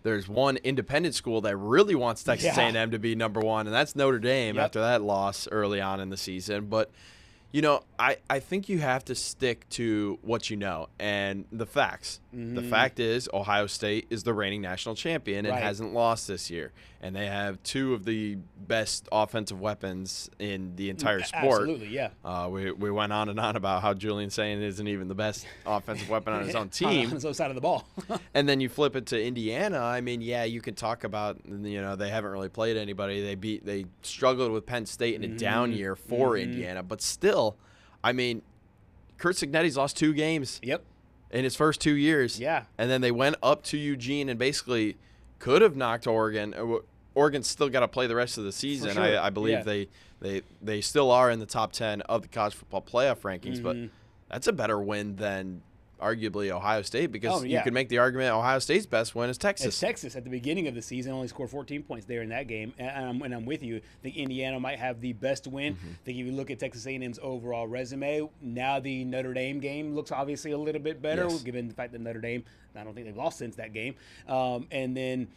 there's one independent school that really wants Texas A&M to be number one, and that's Notre Dame after that loss early on in the season. But you know, I think you have to stick to what you know and the facts. The fact is Ohio State is the reigning national champion and hasn't lost this year. And they have two of the best offensive weapons in the entire sport. Absolutely, yeah. We went on and on about how Julian Sayin isn't even the best offensive weapon on his own team. On his own side of the ball. And then you flip it to Indiana. I mean, yeah, you can talk about, you know, they haven't really played anybody. They struggled with Penn State in a down year for Indiana. But still, I mean, Curt Cignetti's lost 2 games. In his first 2 years. And then they went up to Eugene and basically could have knocked Oregon. Oregon's still got to play the rest of the season. Sure. I believe they still are in the top 10 of the college football playoff rankings, but that's a better win than arguably Ohio State, because you could make the argument Ohio State's best win is Texas. It's Texas at the beginning of the season only scored 14 points there in that game, and I'm with you. I think Indiana might have the best win. I think if you look at Texas A&M's overall resume, now the Notre Dame game looks obviously a little bit better, given the fact that Notre Dame, I don't think they've lost since that game. And then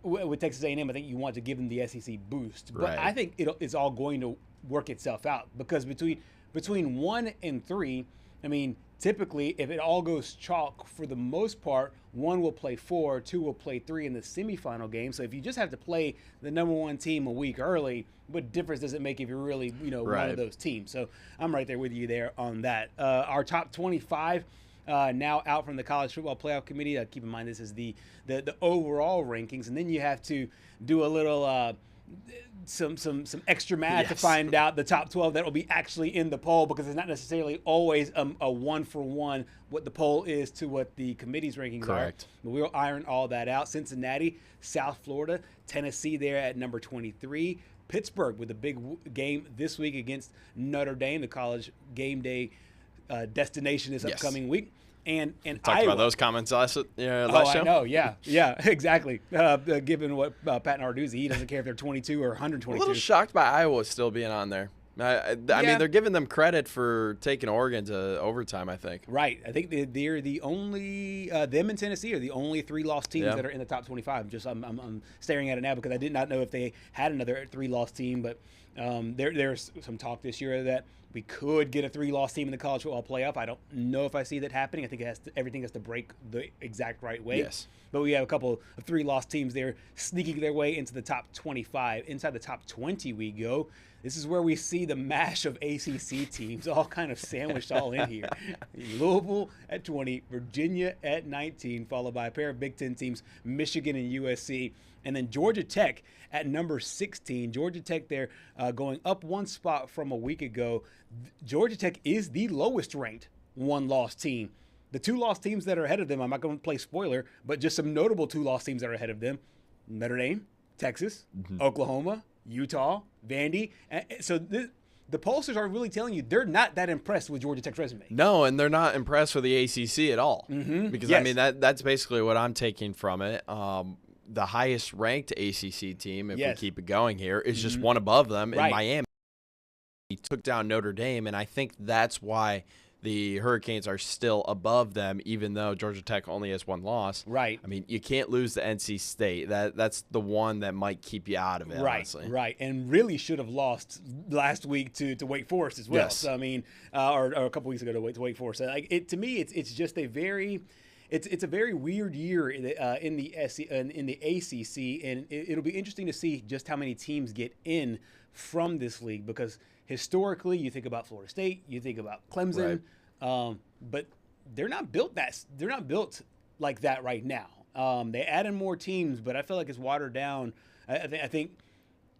with Texas A&M, I think you want to give them the SEC boost. But I think it's all going to work itself out, because between 1 and 3, I mean, typically, if it all goes chalk, for the most part, 1 will play 4, 2 will play 3 in the semifinal game. So if you just have to play the number 1 team a week early, what difference does it make if you're really, one of those teams? So I'm right there with you there on that. Our top 25 now out from the College Football Playoff Committee. Keep in mind, this is the overall rankings, and then you have to do a little some extra math to find out the top 12 that will be actually in the poll, because it's not necessarily always a 1-for-1 what the poll is to what the committee's rankings are. But we'll iron all that out. Cincinnati, South Florida, Tennessee there at number 23. Pittsburgh with a big game this week against Notre Dame, the college game day destination this upcoming week. And talked about those comments last show. I know, yeah, exactly. Given what Pat Narduzzi, he doesn't care if they're 22 or 122. A little shocked by Iowa still being on there. I mean, they're giving them credit for taking Oregon to overtime, I think. Right. I think they're the only them and Tennessee are the only 3-loss teams that are in the top 25. I'm staring at it now because I did not know if they had another 3-loss team, but there's some talk this year that we could get a 3-loss team in the college football playoff. I don't know if I see that happening. I think everything has to break the exact right way. But we have a couple of 3-loss teams there sneaking their way into the top 25. Inside the top 20 we go. This is where we see the mash of ACC teams all kind of sandwiched all in here. Louisville at 20, Virginia at 19, followed by a pair of Big Ten teams, Michigan and USC. And then Georgia Tech at number 16. Georgia Tech there going up 1 spot from a week ago. Georgia Tech is the lowest ranked 1-loss team. The 2-loss teams that are ahead of them, I'm not going to play spoiler, but just some notable 2-loss teams that are ahead of them: Notre Dame, Texas, Oklahoma, Utah, Vandy. So the pollsters are really telling you they're not that impressed with Georgia Tech's resume. No, and they're not impressed with the ACC at all. Because, I mean, that's basically what I'm taking from it. The highest ranked ACC team, if we keep it going here, is just one above them in Miami. He took down Notre Dame, and I think that's why the Hurricanes are still above them, even though Georgia Tech only has 1 loss. I mean, you can't lose to NC State. That's the one that might keep you out of it, honestly. And really should have lost last week to Wake Forest as well. So, I mean, or a couple weeks ago to Wake Forest. To me, it's just a very – It's a very weird year in the ACC, and it'll be interesting to see just how many teams get in from this league, because historically you think about Florida State, you think about Clemson, but they're not built like that right now. They add in more teams, but I feel like it's watered down. I think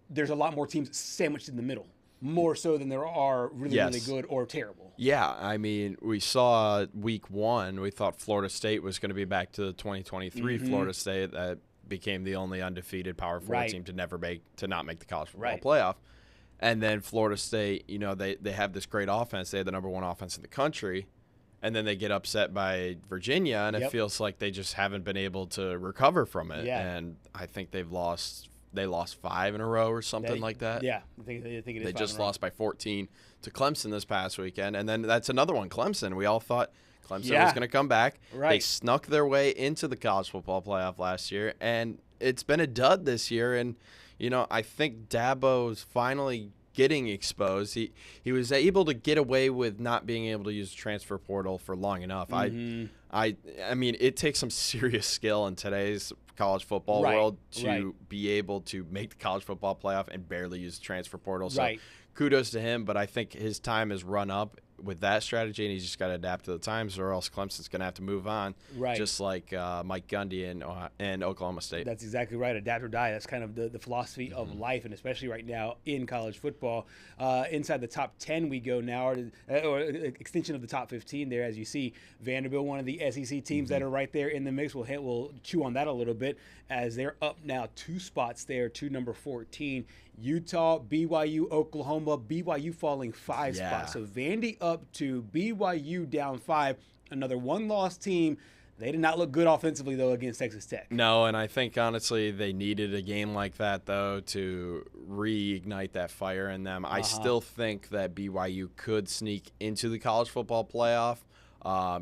there's a lot more teams sandwiched in the middle, more so than there are really good or terrible. Yeah, I mean, we saw week 1, we thought Florida State was going to be back to the 2023 Florida State that became the only undefeated Power 4 team to not make the college football playoff. And then Florida State, they have this great offense. They have the number 1 offense in the country. And then they get upset by Virginia, and it feels like they just haven't been able to recover from it. And I think they lost 5 in a row or something like that. Yeah, I think it is. They just lost by 14 to Clemson this past weekend. And then that's another one, Clemson. We all thought Clemson was going to come back. Right. They snuck their way into the college football playoff last year, and it's been a dud this year. And, I think Dabo's finally getting exposed. He was able to get away with not being able to use the transfer portal for long enough. Mm-hmm. I mean, it takes some serious skill in today's college football world to be able to make the college football playoff and barely use the transfer portal. So kudos to him, but I think his time has run up with that strategy, and he's just got to adapt to the times, or else Clemson's going to have to move on, just like Mike Gundy and Oklahoma State. That's exactly right. Adapt or die. That's kind of the philosophy of life, and especially right now in college football. Inside the top 10 we go now, or extension of the top 15 there. As you see, Vanderbilt, one of the SEC teams that are right there in the mix. We'll chew on that a little bit, as they're up now 2 spots there to number 14. Utah, BYU, Oklahoma, BYU falling 5 spots. So Vandy up to BYU down 5. Another one-loss team. They did not look good offensively, though, against Texas Tech. No, and I think, honestly, they needed a game like that, though, to reignite that fire in them. I still think that BYU could sneak into the college football playoff.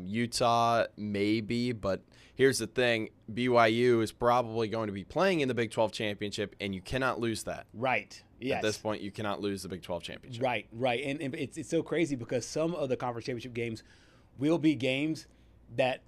Utah, maybe, but here's the thing. BYU is probably going to be playing in the Big 12 championship, and you cannot lose that. Right. Yes. At this point, you cannot lose the Big 12 championship. Right. And it's so crazy because some of the conference championship games will be games that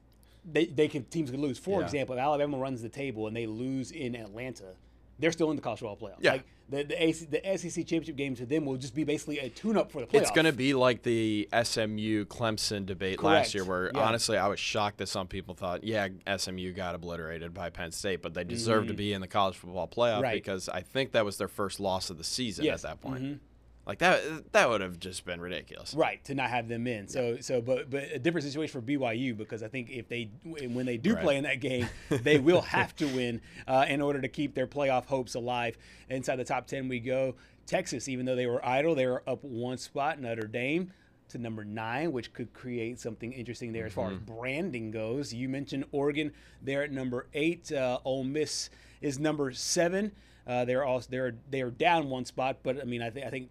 teams can lose. For example, if Alabama runs the table and they lose in Atlanta, they're still in the college football playoffs. Yeah. Like the SEC championship game to them will just be basically a tune-up for the playoffs. It's going to be like the SMU-Clemson debate last year, where honestly I was shocked that some people thought, SMU got obliterated by Penn State, but they deserve to be in the college football playoff because I think that was their first loss of the season at that point. Like that would have just been ridiculous, right? To not have them in. But a different situation for BYU, because I think when they do play in that game, they will have to win in order to keep their playoff hopes alive. Inside the top 10 we go. Texas, even though they were idle, they were up 1 spot. Notre Dame to number 9, which could create something interesting there as far as branding goes. You mentioned Oregon. They're at number 8. Ole Miss is number 7. They are down 1 spot, but I mean I think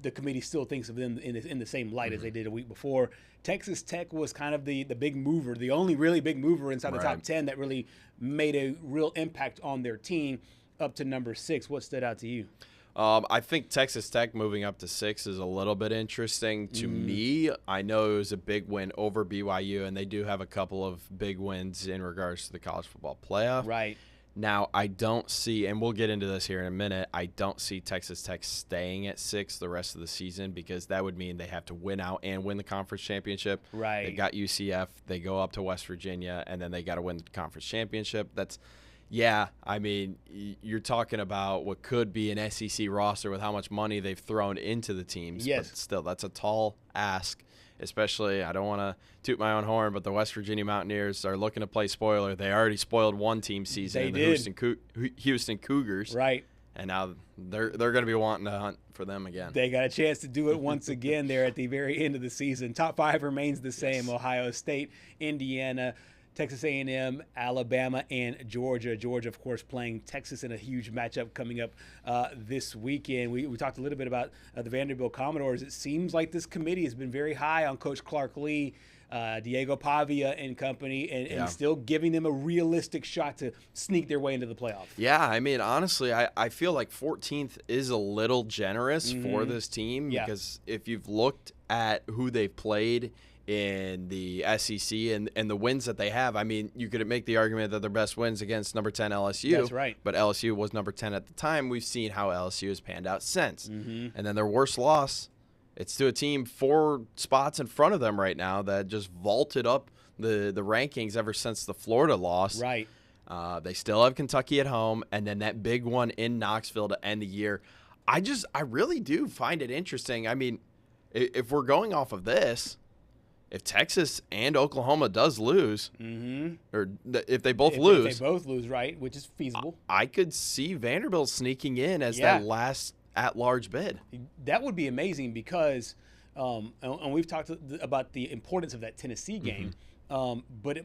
the committee still thinks of them in the same light as they did a week before. Texas Tech was kind of the big mover, the only really big mover inside the top 10 that really made a real impact on their team, up to number 6. What stood out to you? I think Texas Tech moving up to 6 is a little bit interesting to me. I know it was a big win over BYU, and they do have a couple of big wins in regards to the college football playoff. Right. Now, I don't see, and we'll get into this here in a minute, I don't see Texas Tech staying at 6 the rest of the season, because that would mean they have to win out and win the conference championship. Right. They got UCF, they go up to West Virginia, and then they got to win the conference championship. I mean, you're talking about what could be an SEC roster with how much money they've thrown into the teams. Yes. But still, that's a tall ask. Especially, I don't want to toot my own horn, but the West Virginia Mountaineers are looking to play spoiler. They already spoiled one team season, the Houston Cougars. Right. And now they're going to be wanting to hunt for them again. They got a chance to do it once again there at the very end of the season. Top 5 remains the same. Ohio State, Indiana, Texas A&M, Alabama, and Georgia. Georgia, of course, playing Texas in a huge matchup coming up this weekend. We talked a little bit about the Vanderbilt Commodores. It seems like this committee has been very high on Coach Clark Lee, Diego Pavia and company, and still giving them a realistic shot to sneak their way into the playoff. Yeah, I mean, honestly, I feel like 14th is a little generous for this team, because if you've looked at who they've played in the SEC and the wins that they have, I mean, you could make the argument that their best wins against number 10 LSU. That's right. But LSU was number 10 at the time. We've seen how LSU has panned out since. And then their worst loss, it's to a team 4 spots in front of them right now that just vaulted up the rankings ever since the Florida loss. Right. They still have Kentucky at home, and then that big one in Knoxville to end the year. I really do find it interesting. I mean, if we're going off of this, if Texas and Oklahoma does lose, or if they both lose. If they both lose, right, which is feasible. I could see Vanderbilt sneaking in as that last at-large bid. That would be amazing because, and we've talked about the importance of that Tennessee game, but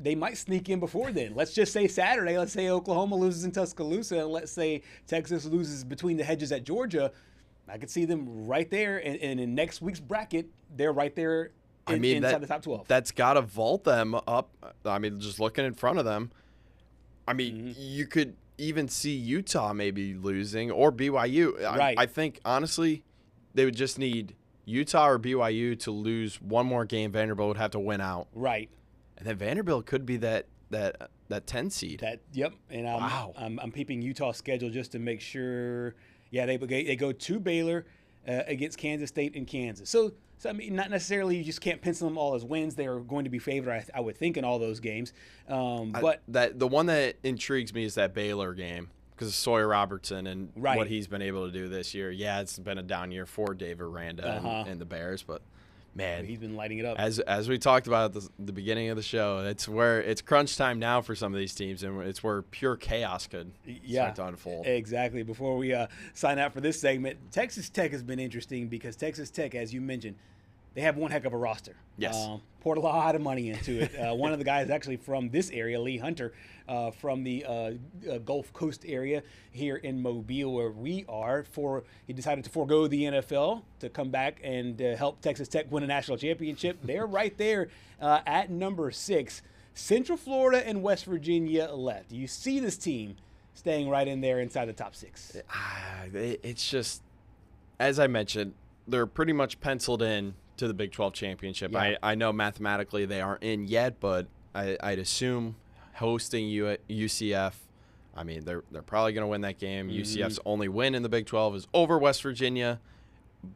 they might sneak in before then. Let's just say Saturday. Let's say Oklahoma loses in Tuscaloosa, and let's say Texas loses between the hedges at Georgia. I could see them right there, and in next week's bracket, they're right there inside the top 12. That's got to vault them up. I mean, just looking in front of them, I mean, you could even see Utah maybe losing or BYU. Right. I think, honestly, they would just need Utah or BYU to lose one more game. Vanderbilt would have to win out. Right. And then Vanderbilt could be that 10 seed. Yep. And I'm peeping Utah's schedule just to make sure. Yeah, they go to Baylor against Kansas State and Kansas. So I mean, not necessarily you just can't pencil them all as wins. They are going to be favored, I would think, in all those games. But the one that intrigues me is that Baylor game because of Sawyer Robertson and what he's been able to do this year. Yeah, it's been a down year for Dave Aranda and the Bears, but man, he's been lighting it up. As we talked about at the beginning of the show, it's crunch time now for some of these teams, and it's where pure chaos could start to unfold. Exactly. Before we sign out for this segment, Texas Tech has been interesting because Texas Tech, as you mentioned, they have one heck of a roster. Yes. Poured a lot of money into it. One of the guys actually from this area, Lee Hunter, from the Gulf Coast area here in Mobile where we are. He decided to forego the NFL to come back and help Texas Tech win a national championship. They're right there at number 6. Central Florida and West Virginia left. Do you see this team staying right in there inside the top 6? It's just, as I mentioned, they're pretty much penciled in to the Big 12 championship. Yeah. I know mathematically they aren't in yet, but I'd assume hosting UCF, I mean, they're probably going to win that game. UCF's only win in the Big 12 is over West Virginia,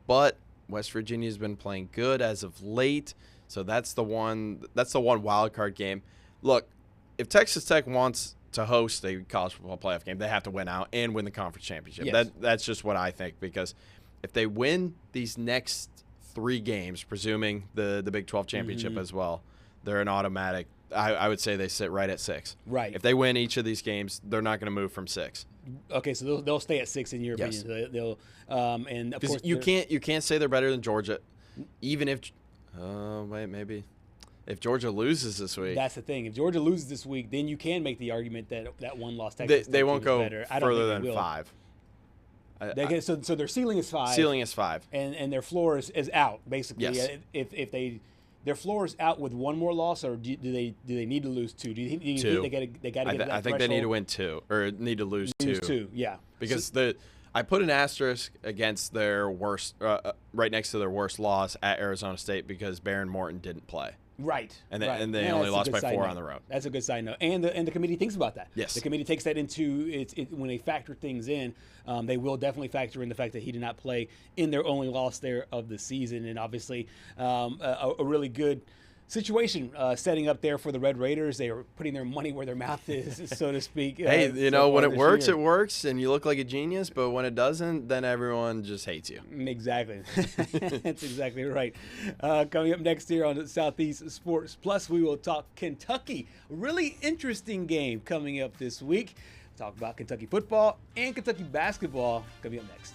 but West Virginia's been playing good as of late, so that's the one wild card game. Look, if Texas Tech wants to host a college football playoff game, they have to win out and win the conference championship. Yes. That's just what I think, because if they win these next 3 games, presuming the Big 12 championship as well, they're an automatic. I would say they sit right at 6. Right. If they win each of these games, they're not going to move from 6. Okay, so they'll stay at 6 in your opinion. So they'll and of course you can't say they're better than Georgia, even if maybe if Georgia loses this week. That's the thing. If Georgia loses this week, then you can make the argument that one loss Texas they won't go better. further than 5. So their ceiling is 5. Ceiling is 5, and their floor is out basically. Yes. If their floor is out with one more loss, or do they need to lose 2? Do you think 2. they got to get that I think they need to win 2 or need to lose 2. 2, yeah. Because I put an asterisk against their worst, right next to their worst loss at Arizona State because Baron Morton didn't play. Right. And they only lost by 4 on the road. That's a good side note. And the committee thinks about that. Yes. The committee takes that into it when they factor things in. They will definitely factor in the fact that he did not play in their only loss there of the season. And obviously a really good situation setting up there for the Red Raiders. They are putting their money where their mouth is, so to speak. Hey, when it works, it works, and you look like a genius. But when it doesn't, then everyone just hates you. Exactly. That's exactly right. Coming up next here on Southeast Sports Plus, we will talk Kentucky. Really interesting game coming up this week. Talk about Kentucky football and Kentucky basketball coming up next.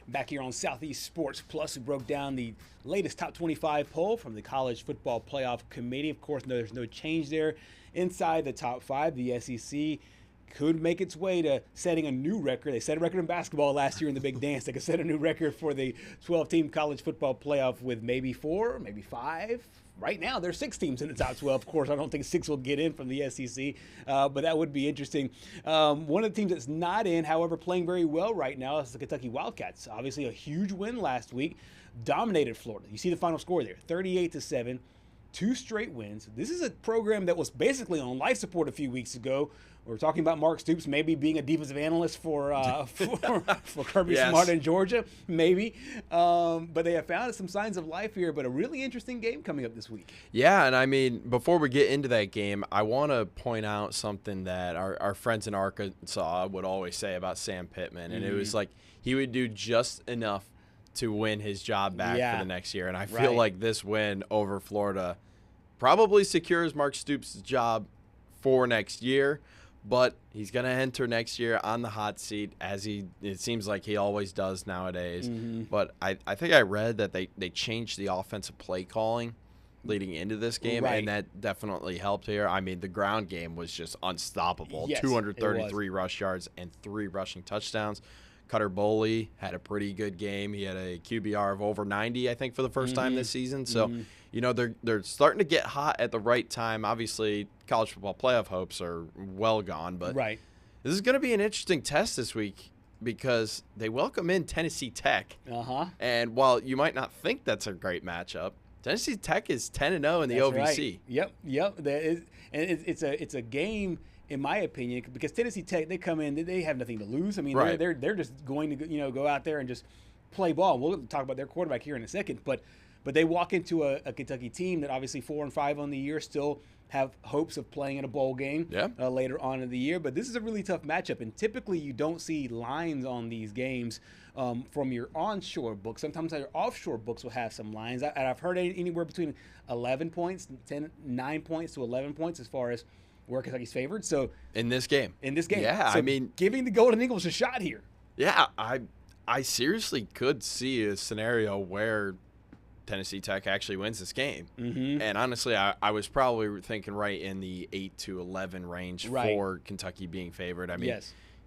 Back here on Southeast Sports Plus, we broke down the latest top 25 poll from the College Football Playoff Committee. Of course, there's no change there. Inside the top 5, the SEC could make its way to setting a new record. They set a record in basketball last year in the Big Dance. They could set a new record for the 12-team College Football Playoff with maybe 4, maybe 5. Right now, there's 6 teams in the top 12. Of course, I don't think 6 will get in from the SEC, but that would be interesting. One of the teams that's not in, however, playing very well right now is the Kentucky Wildcats. Obviously, a huge win last week, dominated Florida. You see the final score there, 38-7, 2 straight wins. This is a program that was basically on life support a few weeks ago. We were talking about Mark Stoops maybe being a defensive analyst for Kirby Yes. Smart in Georgia, maybe. But they have found some signs of life here, but a really interesting game coming up this week. Yeah, and I mean, before we get into that game, I want to point out something that our friends in Arkansas would always say about Sam Pittman, and it was like he would do just enough to win his job back for the next year. And I feel like this win over Florida probably secures Mark Stoops' job for next year. But he's going to enter next year on the hot seat, as it seems like he always does nowadays. But I think I read that they changed the offensive play calling leading into this game, and that definitely helped here. I mean, the ground game was just unstoppable. Yes, 233 rush yards and 3 rushing touchdowns. Cutter Boley had a pretty good game. He had a QBR of over 90, I think, for the first time this season. So, you know, they're starting to get hot at the right time. Obviously, college football playoff hopes are well gone. But this is going to be an interesting test this week because they welcome in Tennessee Tech. And while you might not think that's a great matchup, Tennessee Tech is 10-0 in the OVC. Yep. And it's a game, in my opinion, because Tennessee Tech, they come in, they have nothing to lose. I mean, they're just going to go out there and just play ball. We'll talk about their quarterback here in a second, but they walk into a Kentucky team that obviously 4-5 on the year, still have hopes of playing in a bowl game later on in the year. But this is a really tough matchup, and typically you don't see lines on these games from your onshore books. Sometimes your offshore books will have some lines. I've heard anywhere between 11 points, 9 points to 11 points as far as where Kentucky's favored. So in this game. Yeah, so I mean, giving the Golden Eagles a shot here. Yeah, I seriously could see a scenario where Tennessee Tech actually wins this game. And honestly, I was probably thinking right in the 8-11 range for Kentucky being favored. I mean,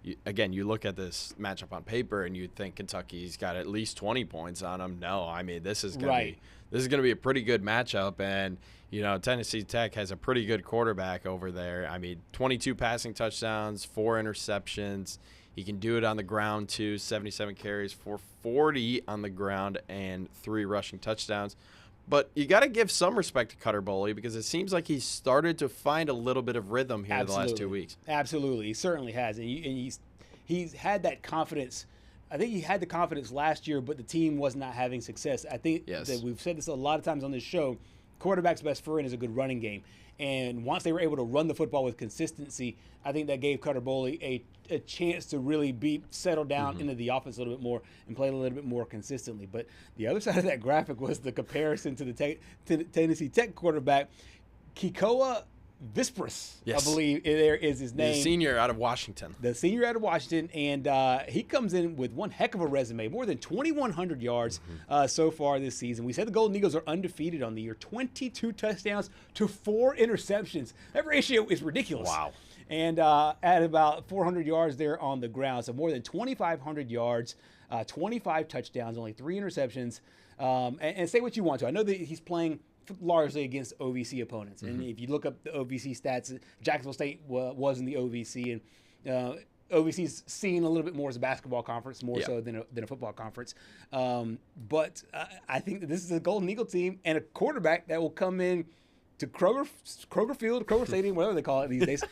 you look at this matchup on paper and you'd think Kentucky's got at least 20 points on them. No, I mean, this is going to be a pretty good matchup. And you know, Tennessee Tech has a pretty good quarterback over there. I mean, 22 passing touchdowns, 4 interceptions. He can do it on the ground, too. 77 carries, 440 on the ground, and 3 rushing touchdowns. But you got to give some respect to Cutter Boley because it seems like he's started to find a little bit of rhythm here the last 2 weeks. Absolutely. He certainly has. And he's had that confidence. I think he had the confidence last year, but the team was not having success. I think that we've said this a lot of times on this show. Quarterback's best friend is a good running game. And once they were able to run the football with consistency, I think that gave Cutter Boley a chance to really settle down into the offense a little bit more and play a little bit more consistently. But the other side of that graphic was the comparison to the Tennessee Tech quarterback, Kekoa Vispris, I believe there is his name. The senior out of Washington. And he comes in with one heck of a resume, more than 2,100 yards so far this season. We said the Golden Eagles are undefeated on the year, 22 touchdowns to 4 interceptions. That ratio is ridiculous. Wow. And at about 400 yards there on the ground, so more than 2,500 yards, 25 touchdowns, only 3 interceptions. And say what you want to. I know that he's playing largely against OVC opponents. And if you look up the OVC stats, Jacksonville State was in the OVC, and OVC's seen a little bit more as a basketball conference, more so than a football conference. But I think that this is a Golden Eagle team and a quarterback that will come in to Kroger Field, Kroger Stadium, whatever they call it these days.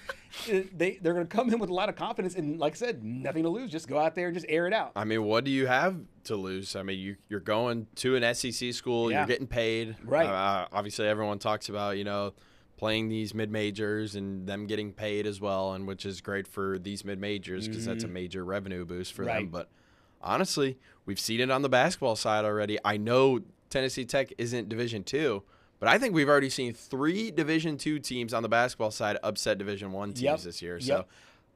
They're going to come in with a lot of confidence and, like I said, nothing to lose. Just go out there and just air it out. I mean, what do you have to lose? I mean, you're going to an SEC school. You're getting paid. Obviously, everyone talks about, you know, playing these mid-majors and them getting paid as well, and which is great for these mid-majors because that's a major revenue boost for them. But honestly, we've seen it on the basketball side already. I know Tennessee Tech isn't Division II, but I think we've already seen 3 Division II teams on the basketball side upset Division I teams this year. So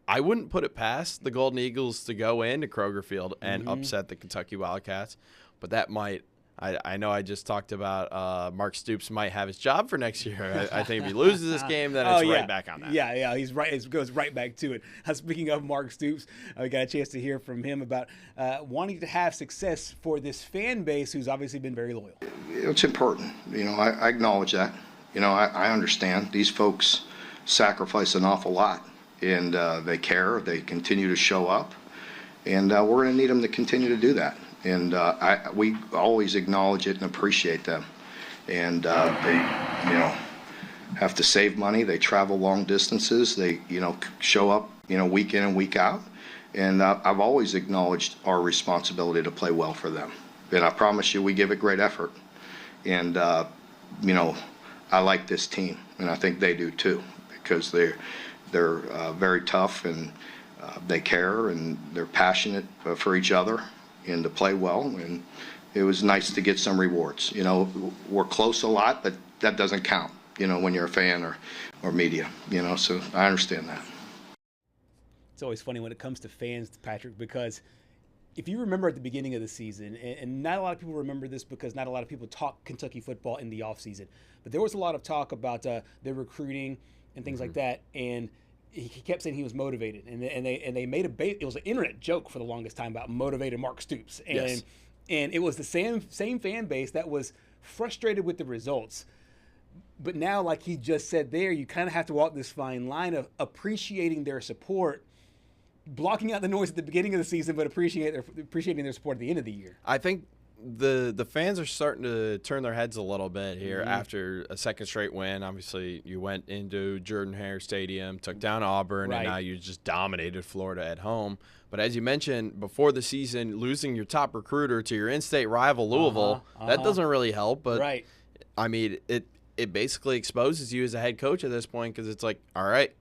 I wouldn't put it past the Golden Eagles to go into Kroger Field and upset the Kentucky Wildcats, but that might. I know I just talked about Mark Stoops might have his job for next year. I think if he loses this game, then it's right back on that. Yeah, he's right. It goes right back to it. Speaking of Mark Stoops, we got a chance to hear from him about wanting to have success for this fan base who's obviously been very loyal. It's important. I acknowledge that. I understand. These folks sacrifice an awful lot, and they care. They continue to show up, and we're going to need them to continue to do that. And we always acknowledge it and appreciate them. And they, have to save money. They travel long distances. They, show up, week in and week out. And I've always acknowledged our responsibility to play well for them. And I promise you, we give it great effort. And, I like this team, and I think they do too, because they're very tough, and they care, and they're passionate for each other and to play well. And it was nice to get some rewards. We're close a lot, but that doesn't count, when you're a fan or media, so I understand that. It's always funny when it comes to fans, Patrick, because if you remember at the beginning of the season, and not a lot of people remember this because not a lot of people talk Kentucky football in the offseason, but there was a lot of talk about their recruiting and things like that, and he kept saying he was motivated, and they made it was an internet joke for the longest time about motivated Mark Stoops, and it was the same fan base that was frustrated with the results. But now, like he just said there, you kind of have to walk this fine line of appreciating their support, blocking out the noise at the beginning of the season, but appreciating their support at the end of the year. I think the fans are starting to turn their heads a little bit here after a second straight win. Obviously, you went into Jordan-Hare Stadium, took down Auburn, and now you just dominated Florida at home. But as you mentioned, before the season, losing your top recruiter to your in-state rival, Louisville, that doesn't really help. But, I mean, it basically exposes you as a head coach at this point, because it's like, all right,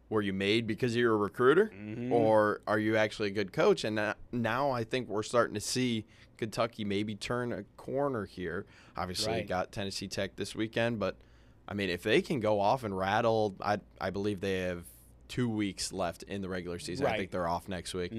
were you made because you're a recruiter, or are you actually a good coach? And now I think we're starting to see Kentucky maybe turn a corner here. Obviously, got Tennessee Tech this weekend, but I mean, if they can go off and rattle, I believe they have 2 weeks left in the regular season. I think they're off next week.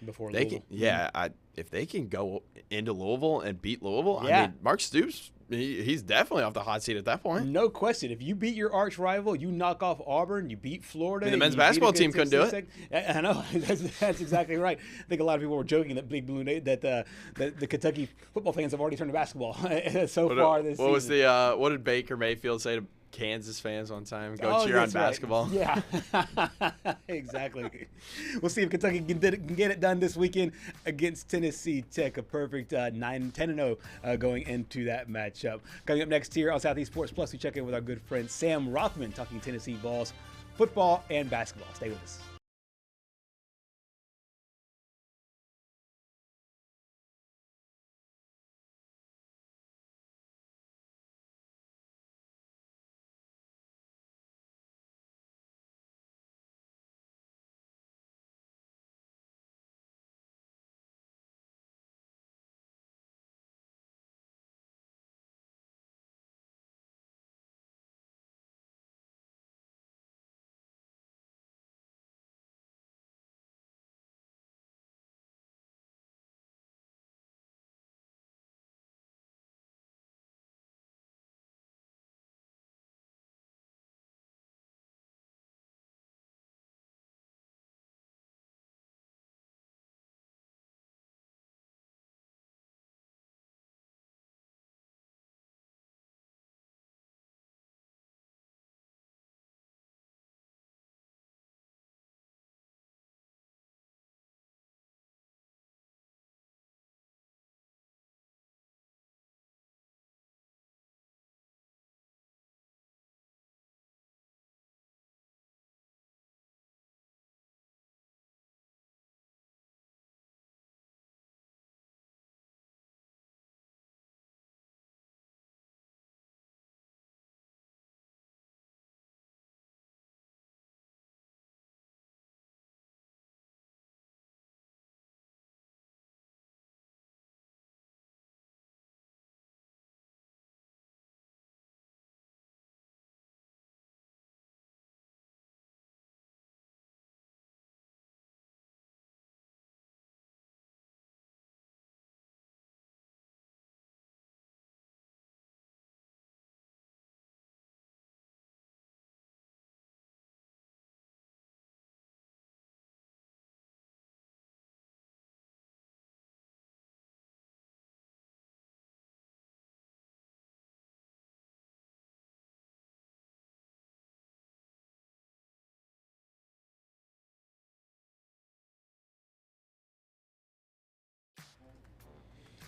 Before they Louisville. If they can go into Louisville and beat Louisville, I mean, Mark Stoops, he's definitely off the hot seat at that point. No question. If you beat your arch rival, you knock off Auburn, you beat Florida. And the men's basketball team couldn't do it. I know. That's exactly right. I think a lot of people were joking that Big Blue that the Kentucky football fans have already turned to basketball so far this season. What was what did Baker Mayfield say to Kansas fans one time? Go cheer on basketball. Yeah, exactly. We'll see if Kentucky can get it done this weekend against Tennessee Tech. A perfect 10-0 going into that matchup. Coming up next here on Southeast Sports Plus, we check in with our good friend Sam Rothman, talking Tennessee Vols, football and basketball. Stay with us.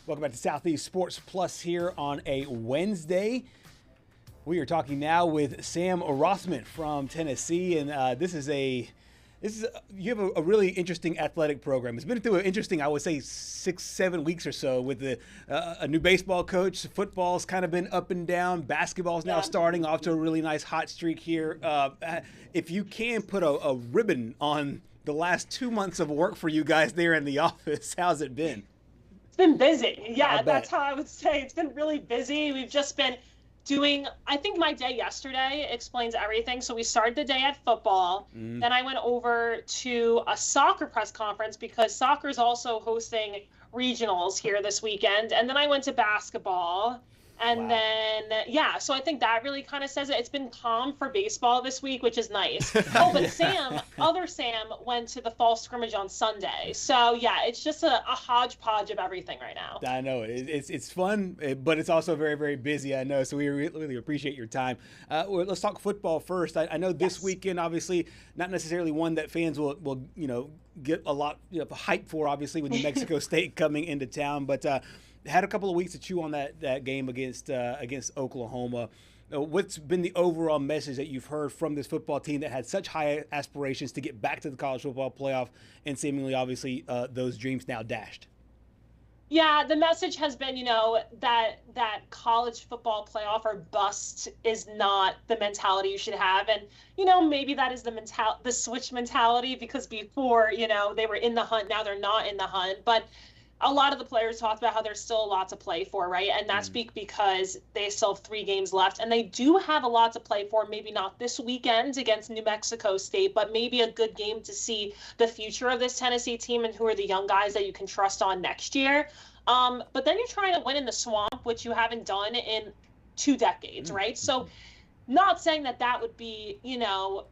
Welcome back to Southeast Sports Plus here on a Wednesday. We are talking now with Sam Rossman from Tennessee, and you have a really interesting athletic program. It's been through an interesting, I would say, 6-7 weeks or so with a new baseball coach. Football's kind of been up and down. Basketball's now starting off to a really nice hot streak here. If you can put a ribbon on the last 2 months of work for you guys there in the office, how's it been? It's been busy. Yeah, that's how I would say. It's been really busy. We've just been doing, I think my day yesterday explains everything. So we started the day at football. Then I went over to a soccer press conference because soccer is also hosting regionals here this weekend. And then I went to basketball. And then, so I think that really kind of says it. It's been calm for baseball this week, which is nice. But other Sam went to the fall scrimmage on Sunday. So, it's just a hodgepodge of everything right now. I know. It's fun, but it's also very, very busy, I know. So we really appreciate your time. Let's talk football first. I know this weekend, obviously, not necessarily one that fans will get a lot hype for, obviously, with New Mexico State coming into town. But had a couple of weeks to chew on that game against Oklahoma. What's been the overall message that you've heard from this football team that had such high aspirations to get back to the college football playoff and seemingly, obviously, those dreams now dashed? Yeah, the message has been, that college football playoff or bust is not the mentality you should have. And, maybe that is the switch mentality because before, they were in the hunt. Now they're not in the hunt. But a lot of the players talked about how there's still a lot to play for, right? And that's because they still have 3 games left. And they do have a lot to play for, maybe not this weekend against New Mexico State, but maybe a good game to see the future of this Tennessee team and who are the young guys that you can trust on next year. But then you're trying to win in the swamp, which you haven't done in 2 decades, right? So not saying that would be,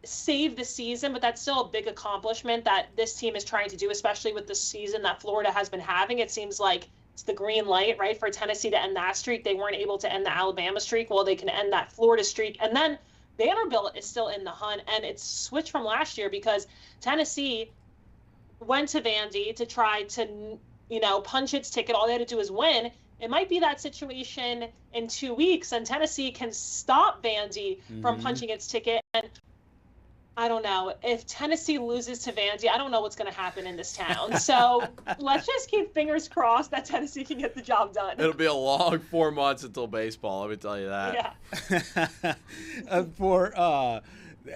save the season, but that's still a big accomplishment that this team is trying to do, especially with the season that Florida has been having. It seems like it's the green light, right, for Tennessee to end that streak. They weren't able to end the Alabama streak. Well, they can end that Florida streak. And then Vanderbilt is still in the hunt, and it's switched from last year because Tennessee went to Vandy to try to, punch its ticket. All they had to do is win. It might be that situation in 2 weeks, and Tennessee can stop Vandy from punching its ticket. And I don't know. If Tennessee loses to Vandy, I don't know what's going to happen in this town. So let's just keep fingers crossed that Tennessee can get the job done. It'll be a long 4 months until baseball, let me tell you that. Yeah.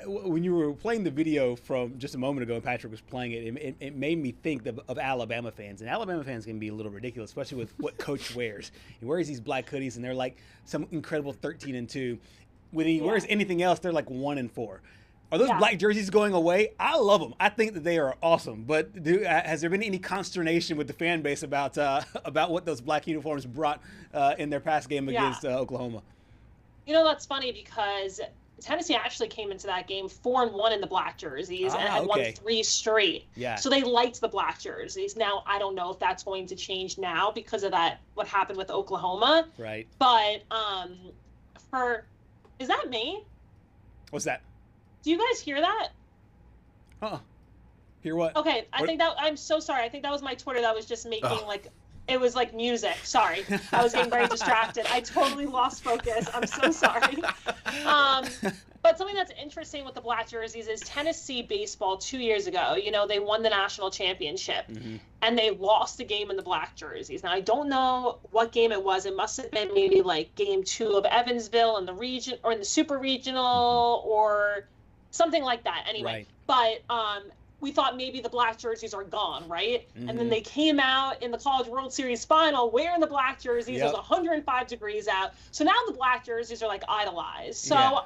When you were playing the video from just a moment ago and Patrick was playing it, it made me think of Alabama fans. And Alabama fans can be a little ridiculous, especially with what Coach wears. He wears these black hoodies, and they're like some incredible 13-2. When he wears anything else, they're like 1-4. Are those black jerseys going away? I love them. I think that they are awesome. But has there been any consternation with the fan base about what those black uniforms brought in their past game against Oklahoma? That's funny because Tennessee actually came into that game 4-1 in the black jerseys and had won 3 straight. Yeah. So they liked the black jerseys. Now, I don't know if that's going to change now because of that, what happened with Oklahoma. Right. But is that me? What's that? Do you guys hear that? Hear what? Okay, I'm so sorry. I think that was my Twitter that was just making it was like music. Sorry. I was getting very distracted. I totally lost focus. I'm so sorry. But something that's interesting with the black jerseys is Tennessee baseball 2 years ago, they won the national championship and they lost the game in the black jerseys. Now, I don't know what game it was. It must have been maybe like game 2 of Evansville in the region or in the super regional or something like that. Anyway, but we thought maybe the black jerseys are gone, right? And then they came out in the College World Series final wearing the black jerseys. It was 105 degrees out. So now the black jerseys are like idolized. So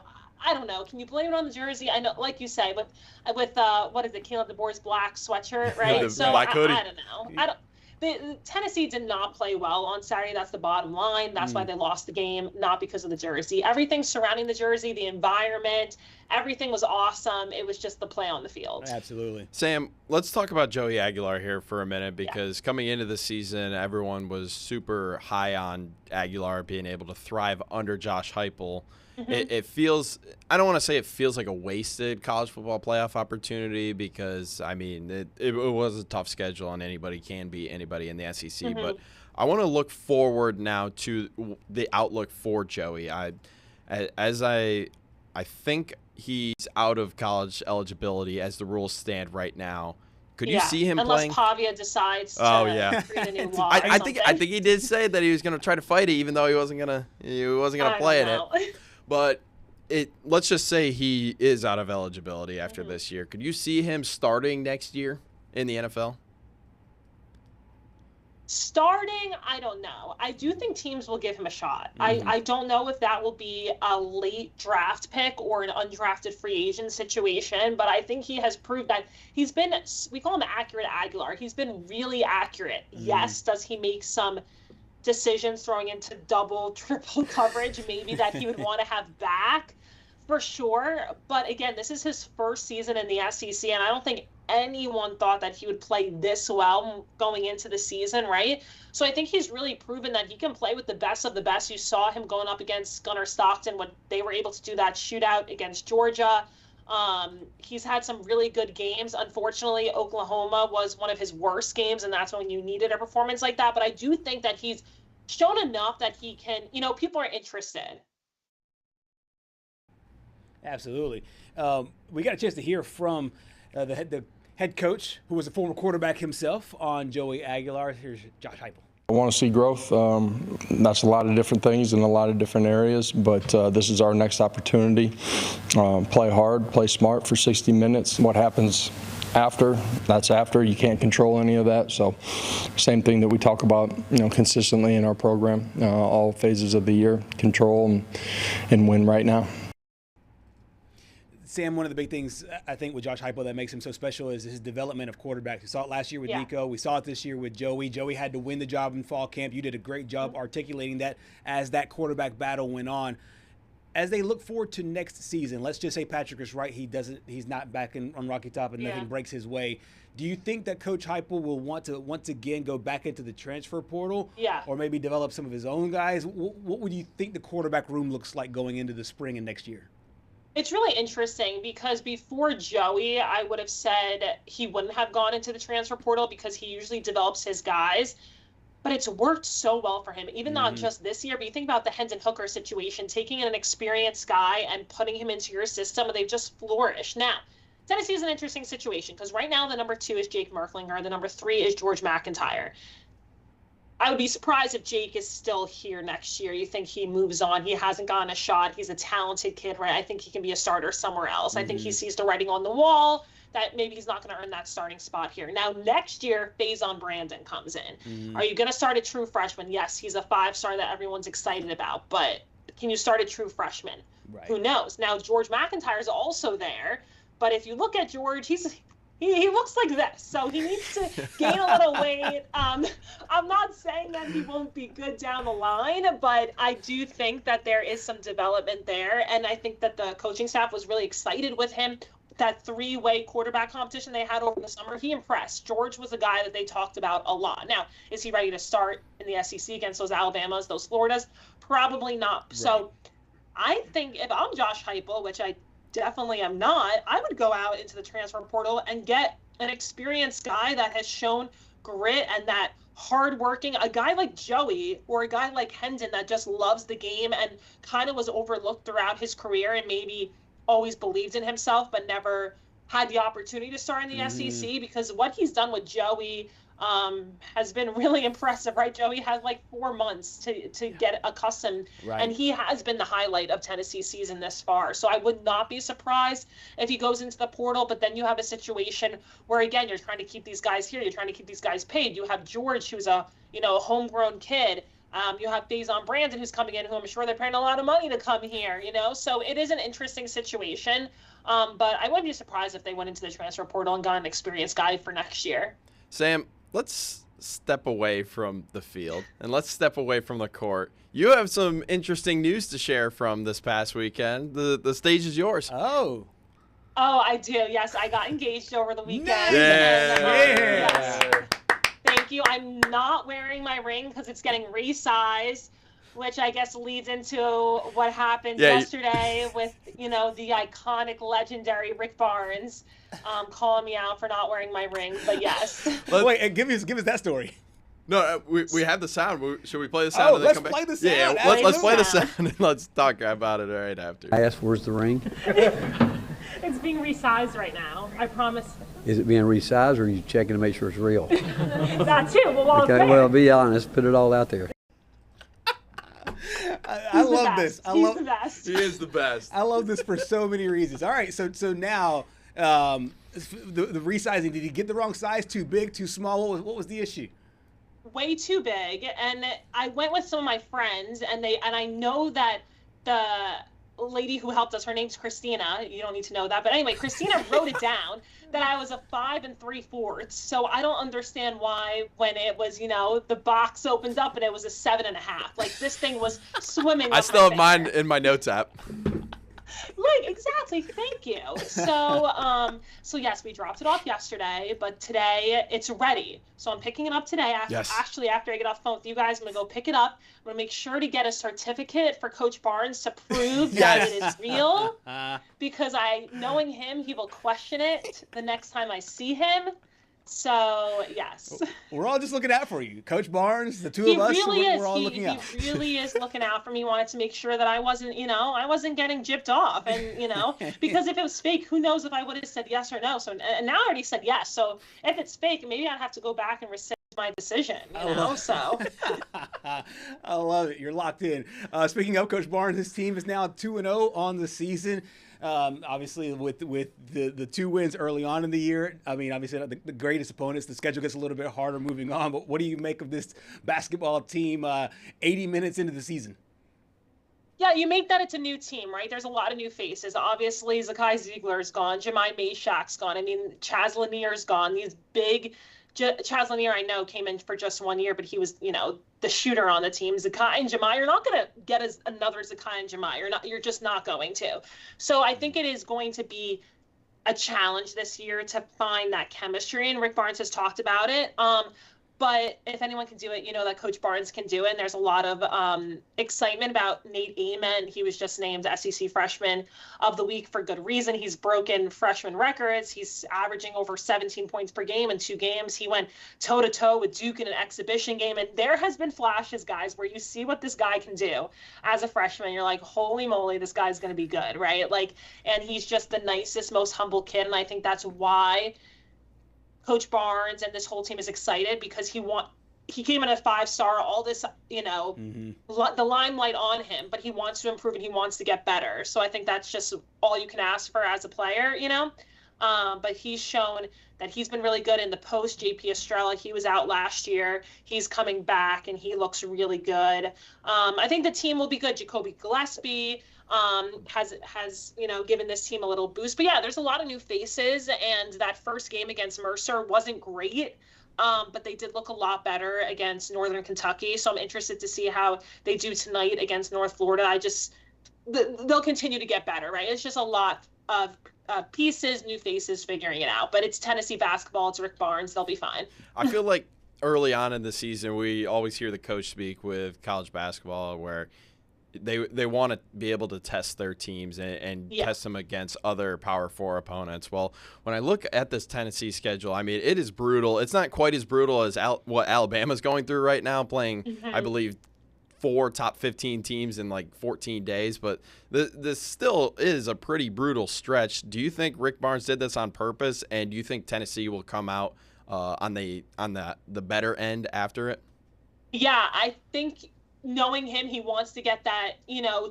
I don't know. Can you blame it on the jersey? I know, like you say, with what is it, Caleb DeBoer's black sweatshirt, right? The black hoodie. I don't know. The Tennessee did not play well on Saturday. That's the bottom line. That's why they lost the game, not because of the jersey. Everything surrounding the jersey, the environment, everything was awesome. It was just the play on the field. Absolutely. Sam, let's talk about Joey Aguilar here for a minute because coming into the season, everyone was super high on Aguilar being able to thrive under Josh Heupel. It feels – I don't want to say it feels like a wasted college football playoff opportunity because, I mean, it was a tough schedule and anybody can beat anybody in the SEC. But I want to look forward now to the outlook for Joey. I think he's out of college eligibility as the rules stand right now. Could you see him playing? Unless Pavia decides to create a new law. I think he did say that he was going to try to fight it, even though he wasn't going to play in it. But let's just say he is out of eligibility after this year. Could you see him starting next year in the NFL? Starting, I don't know. I do think teams will give him a shot. I don't know if that will be a late draft pick or an undrafted free agent situation, but I think he has proved that he's been, we call him Accurate Aguilar. He's been really accurate. Yes, does he make some decisions throwing into double, triple coverage maybe that he would want to have back? For sure. But again, this is his first season in the SEC, and I don't think anyone thought that he would play this well going into the season, right? So I think he's really proven that he can play with the best of the best. You saw him going up against Gunnar Stockton when they were able to do that shootout against Georgia. He's had some really good games. Unfortunately, Oklahoma was one of his worst games, and that's when you needed a performance like that. But I do think that he's shown enough that he can, people are interested. Absolutely. We got a chance to hear from the head coach, who was a former quarterback himself, on Joey Aguilar. Here's Josh Heupel. I want to see growth. That's a lot of different things in a lot of different areas, but this is our next opportunity. Play hard, play smart for 60 minutes. What happens after, that's after. You can't control any of that. So same thing that we talk about, consistently in our program, all phases of the year, control and win right now. Sam, one of the big things I think with Josh Heupel that makes him so special is his development of quarterbacks. We saw it last year with Nico. We saw it this year with Joey. Joey had to win the job in fall camp. You did a great job articulating that as that quarterback battle went on. As they look forward to next season, let's just say Patrick is right. He's not back on Rocky Top and nothing breaks his way. Do you think that Coach Heupel will want to once again go back into the transfer portal? Yeah. Or maybe develop some of his own guys? What would you think the quarterback room looks like going into the spring and next year? It's really interesting because before Joey, I would have said he wouldn't have gone into the transfer portal because he usually develops his guys. But it's worked so well for him, even not just this year. But you think about the Hendon Hooker situation, taking an experienced guy and putting him into your system, and they've just flourished. Now, Tennessee is an interesting situation because right now the number 2 is Jake Merklinger. The number 3 is George McIntyre. I would be surprised if Jake is still here next year. You think he moves on. He hasn't gotten a shot. He's a talented kid, right? I think he can be a starter somewhere else. I think he sees the writing on the wall that maybe he's not going to earn that starting spot here. Now, next year, Faison Brandon comes in. Are you going to start a true freshman? Yes, he's a 5-star that everyone's excited about, but can you start a true freshman? Right. Who knows? Now, George McIntyre is also there, but if you look at George, he looks like this, so he needs to gain a little weight. I'm not saying that he won't be good down the line, but I do think that there is some development there, and I think that the coaching staff was really excited with him. That 3-way quarterback competition they had over the summer, he impressed. George was a guy that they talked about a lot. Now, is he ready to start in the SEC against those Alabamas, those Floridas? Probably not. Right. So I think if I'm Josh Heupel, which I definitely am not, I would go out into the transfer portal and get an experienced guy that has shown grit and that hardworking, a guy like Joey or a guy like Hendon that just loves the game and kind of was overlooked throughout his career and maybe always believed in himself but never had the opportunity to start in the SEC, because what he's done with Joey has been really impressive, right? Joey has like 4 months to get accustomed, and he has been the highlight of Tennessee's season this far. So I would not be surprised if he goes into the portal, but then you have a situation where, again, you're trying to keep these guys here. You're trying to keep these guys paid. You have George, who's a homegrown kid. You have Faison Brandon, who's coming in, who I'm sure they're paying a lot of money to come here, So it is an interesting situation, but I wouldn't be surprised if they went into the transfer portal and got an experienced guy for next year. Sam, let's step away from the field and let's step away from the court. You have some interesting news to share from this past weekend. The stage is yours. Oh, I do. Yes, I got engaged over the weekend. Nice. Yes. Thank you. I'm not wearing my ring because it's getting resized, which I guess leads into what happened yesterday with, the iconic, legendary Rick Barnes calling me out for not wearing my ring. But yes. Wait, give us that story. No, we have the sound. Should we play the sound? Oh, let's play the sound. Yeah, let's play the sound and let's talk about it right after. I asked, where's the ring? It's being resized right now. I promise. Is it being resized, or are you checking to make sure it's real? That too. Well, while it's Okay, there. well, be honest. Put it all out there. I love this. He's the best. He is the best. I love this for so many reasons. All right, so now the resizing. Did he get the wrong size? Too big? Too small? What was the issue? Way too big, and I went with some of my friends, and I know that the lady who helped us, her name's Christina. You don't need to know that, but anyway, Christina wrote it down that I was a 5 3/4. So I don't understand why when it was, the box opens up and it was a 7.5. Like this thing was swimming. I still have mine in my notes app. Right, exactly. Thank you. So yes, we dropped it off yesterday, but today it's ready. So I'm picking it up today. Actually, after I get off the phone with you guys, I'm gonna go pick it up. I'm gonna make sure to get a certificate for Coach Barnes to prove that it is real. Because knowing him, he will question it the next time I see him. So yes, we're all just looking out for you, Coach Barnes. The two of us, we're all looking out. He really is looking out for me. He wanted to make sure that I wasn't, I wasn't getting gypped off, and because if it was fake, who knows if I would have said yes or no. So and now I already said yes. So if it's fake, maybe I'd have to go back and rescind my decision. So I love it. You're locked in. Speaking of Coach Barnes, his team is now 2-0 on the season. Obviously, with the 2 wins early on in the year, I mean, obviously not the greatest opponents. The schedule gets a little bit harder moving on. But what do you make of this basketball team 80 minutes into the season? Yeah, you make that it's a new team, right? There's a lot of new faces. Obviously, Zakai Ziegler's gone. Jemai Mayshak's gone. I mean, Chaz Lanier's gone. These big Chaz Lanier, I know, came in for just 1 year, but he was, the shooter on the team. Zakai and Jemai, you're not going to get another Zakai and Jemai. You're just not going to. So I think it is going to be a challenge this year to find that chemistry, and Rick Barnes has talked about it. But if anyone can do it, that Coach Barnes can do it. And there's a lot of excitement about Nate Amen. He was just named SEC Freshman of the Week for good reason. He's broken freshman records. He's averaging over 17 points per game in 2 games. He went toe-to-toe with Duke in an exhibition game. And there has been flashes, guys, where you see what this guy can do as a freshman. You're like, holy moly, this guy's going to be good, right? And he's just the nicest, most humble kid. And I think that's why Coach Barnes and this whole team is excited, because he came in a 5-star, all this, the limelight on him, but he wants to improve and he wants to get better. So I think that's just all you can ask for as a player, but he's shown that he's been really good in the post. JP Estrella, he was out last year. He's coming back and he looks really good. I think the team will be good. Jacoby Gillespie has given this team a little boost. But yeah, there's a lot of new faces, and that first game against Mercer wasn't great, but they did look a lot better against Northern Kentucky. So I'm interested to see how they do tonight against North Florida. They'll continue to get better, right? It's just a lot of pieces, new faces, figuring it out. But it's Tennessee basketball. It's Rick Barnes. They'll be fine. I feel like early on in the season, we always hear the coach speak with college basketball where they want to be able to test their teams and test them against other Power 4 opponents. Well, when I look at this Tennessee schedule, I mean, it is brutal. It's not quite as brutal as what Alabama's going through right now, playing, I believe, 4 top 15 teams in like 14 days. But this still is a pretty brutal stretch. Do you think Rick Barnes did this on purpose, and do you think Tennessee will come out on the better end after it? Yeah, I think knowing him, he wants to get that,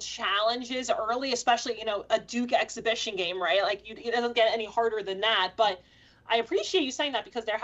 challenges early, especially, a Duke exhibition game, right? It doesn't get any harder than that. But I appreciate you saying that, because there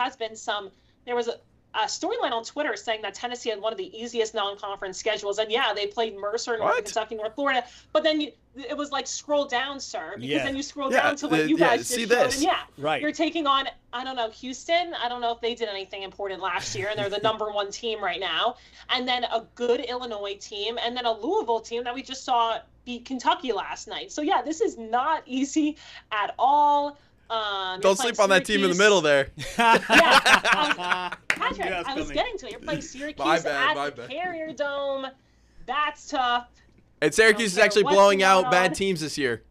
was a storyline on Twitter saying that Tennessee had one of the easiest non-conference schedules. And yeah, they played Mercer, North Kentucky, North Florida. But then it was like, scroll down, sir. Because then you scroll down to what you guys just showed. And you're taking on, I don't know, Houston. I don't know if they did anything important last year, and they're the number 1 team right now. And then a good Illinois team, and then a Louisville team that we just saw beat Kentucky last night. So yeah, this is not easy at all. Don't sleep on that team in the middle there. Patrick, I was getting to it. You're playing Syracuse at the Carrier Dome. That's tough. And Syracuse is actually blowing out bad teams this year.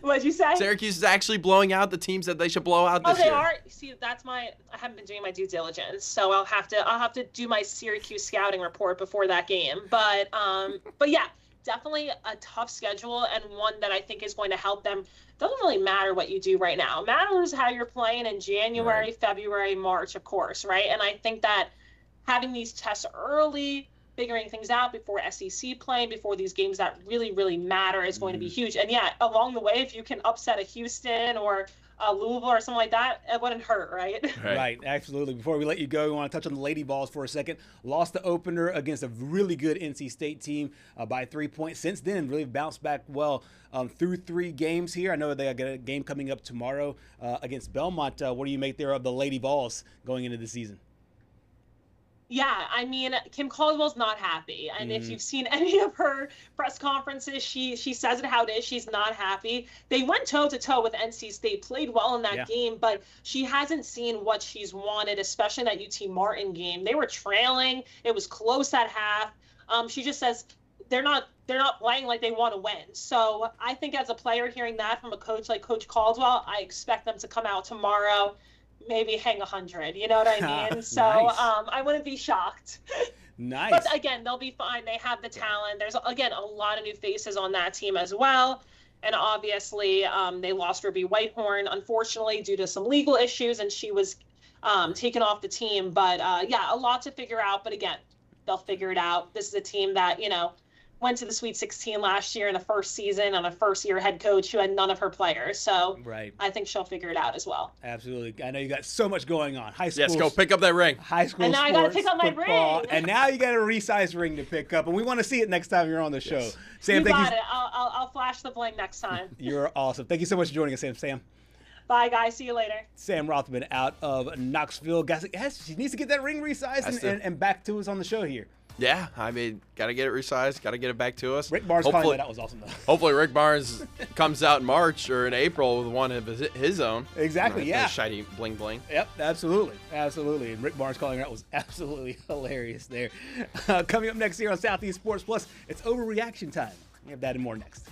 What'd you say? Syracuse is actually blowing out the teams that they should blow out this year. Oh, they are. See, I haven't been doing my due diligence, so I'll have to do my Syracuse scouting report before that game. But yeah, definitely a tough schedule, and one that I think is going to help them. Doesn't really matter what you do right now. It matters how you're playing in January, February, March, of course, right? And I think that having these tests early, figuring things out before SEC playing, before these games that really, really matter is going to be huge. And yeah, along the way, if you can upset a Houston or a Louisville or something like that, it wouldn't hurt, right? Right, absolutely. Before we let you go, we want to touch on the Lady Vols for a second. Lost the opener against a really good NC State team by 3 points. Since then, really bounced back well through 3 games here. I know they got a game coming up tomorrow against Belmont. What do you make there of the Lady Vols going into the season? Yeah, I mean, Kim Caldwell's not happy. And if you've seen any of her press conferences, she says it how it is. She's not happy. They went toe-to-toe with NC State, played well in that game, but she hasn't seen what she's wanted, especially in that UT Martin game. They were trailing. It was close at half. She just says they're not playing like they want to win. So I think as a player, hearing that from a coach like Coach Caldwell, I expect them to come out tomorrow, maybe hang 100, you know what I mean? So Nice. I wouldn't be shocked. Nice. But again, they'll be fine. They have the talent. There's, again, a lot of new faces on that team as well. And obviously, they lost Ruby Whitehorn, unfortunately, due to some legal issues, and she was taken off the team. But yeah, a lot to figure out. But again, they'll figure it out. This is a team that, went to the Sweet 16 last year in the first season on a first-year head coach who had none of her players. So I think she'll figure it out as well. Absolutely. I know you got so much going on. High school. Yes, go pick up that ring. High school And now sports, I got to pick up my football, ring. and now you got a resized ring to pick up, and we want to see it next time you're on the show. Sam, You thank got you. it. I'll flash the bling next time. You're awesome. Thank you so much for joining us, Sam. Bye, guys. See you later. Sam Rothman out of Knoxville. Guys, she needs to get that ring resized and back to us on the show here. Yeah, I mean, got to get it resized, got to get it back to us. Rick Barnes calling that was awesome, though. Hopefully Rick Barnes comes out in March or in April with one of his own. Exactly, yeah. The shiny bling bling. Yep, absolutely. Absolutely. And Rick Barnes calling her out was absolutely hilarious there. Coming up next here on Southeast Sports Plus, it's overreaction time. We have that and more next.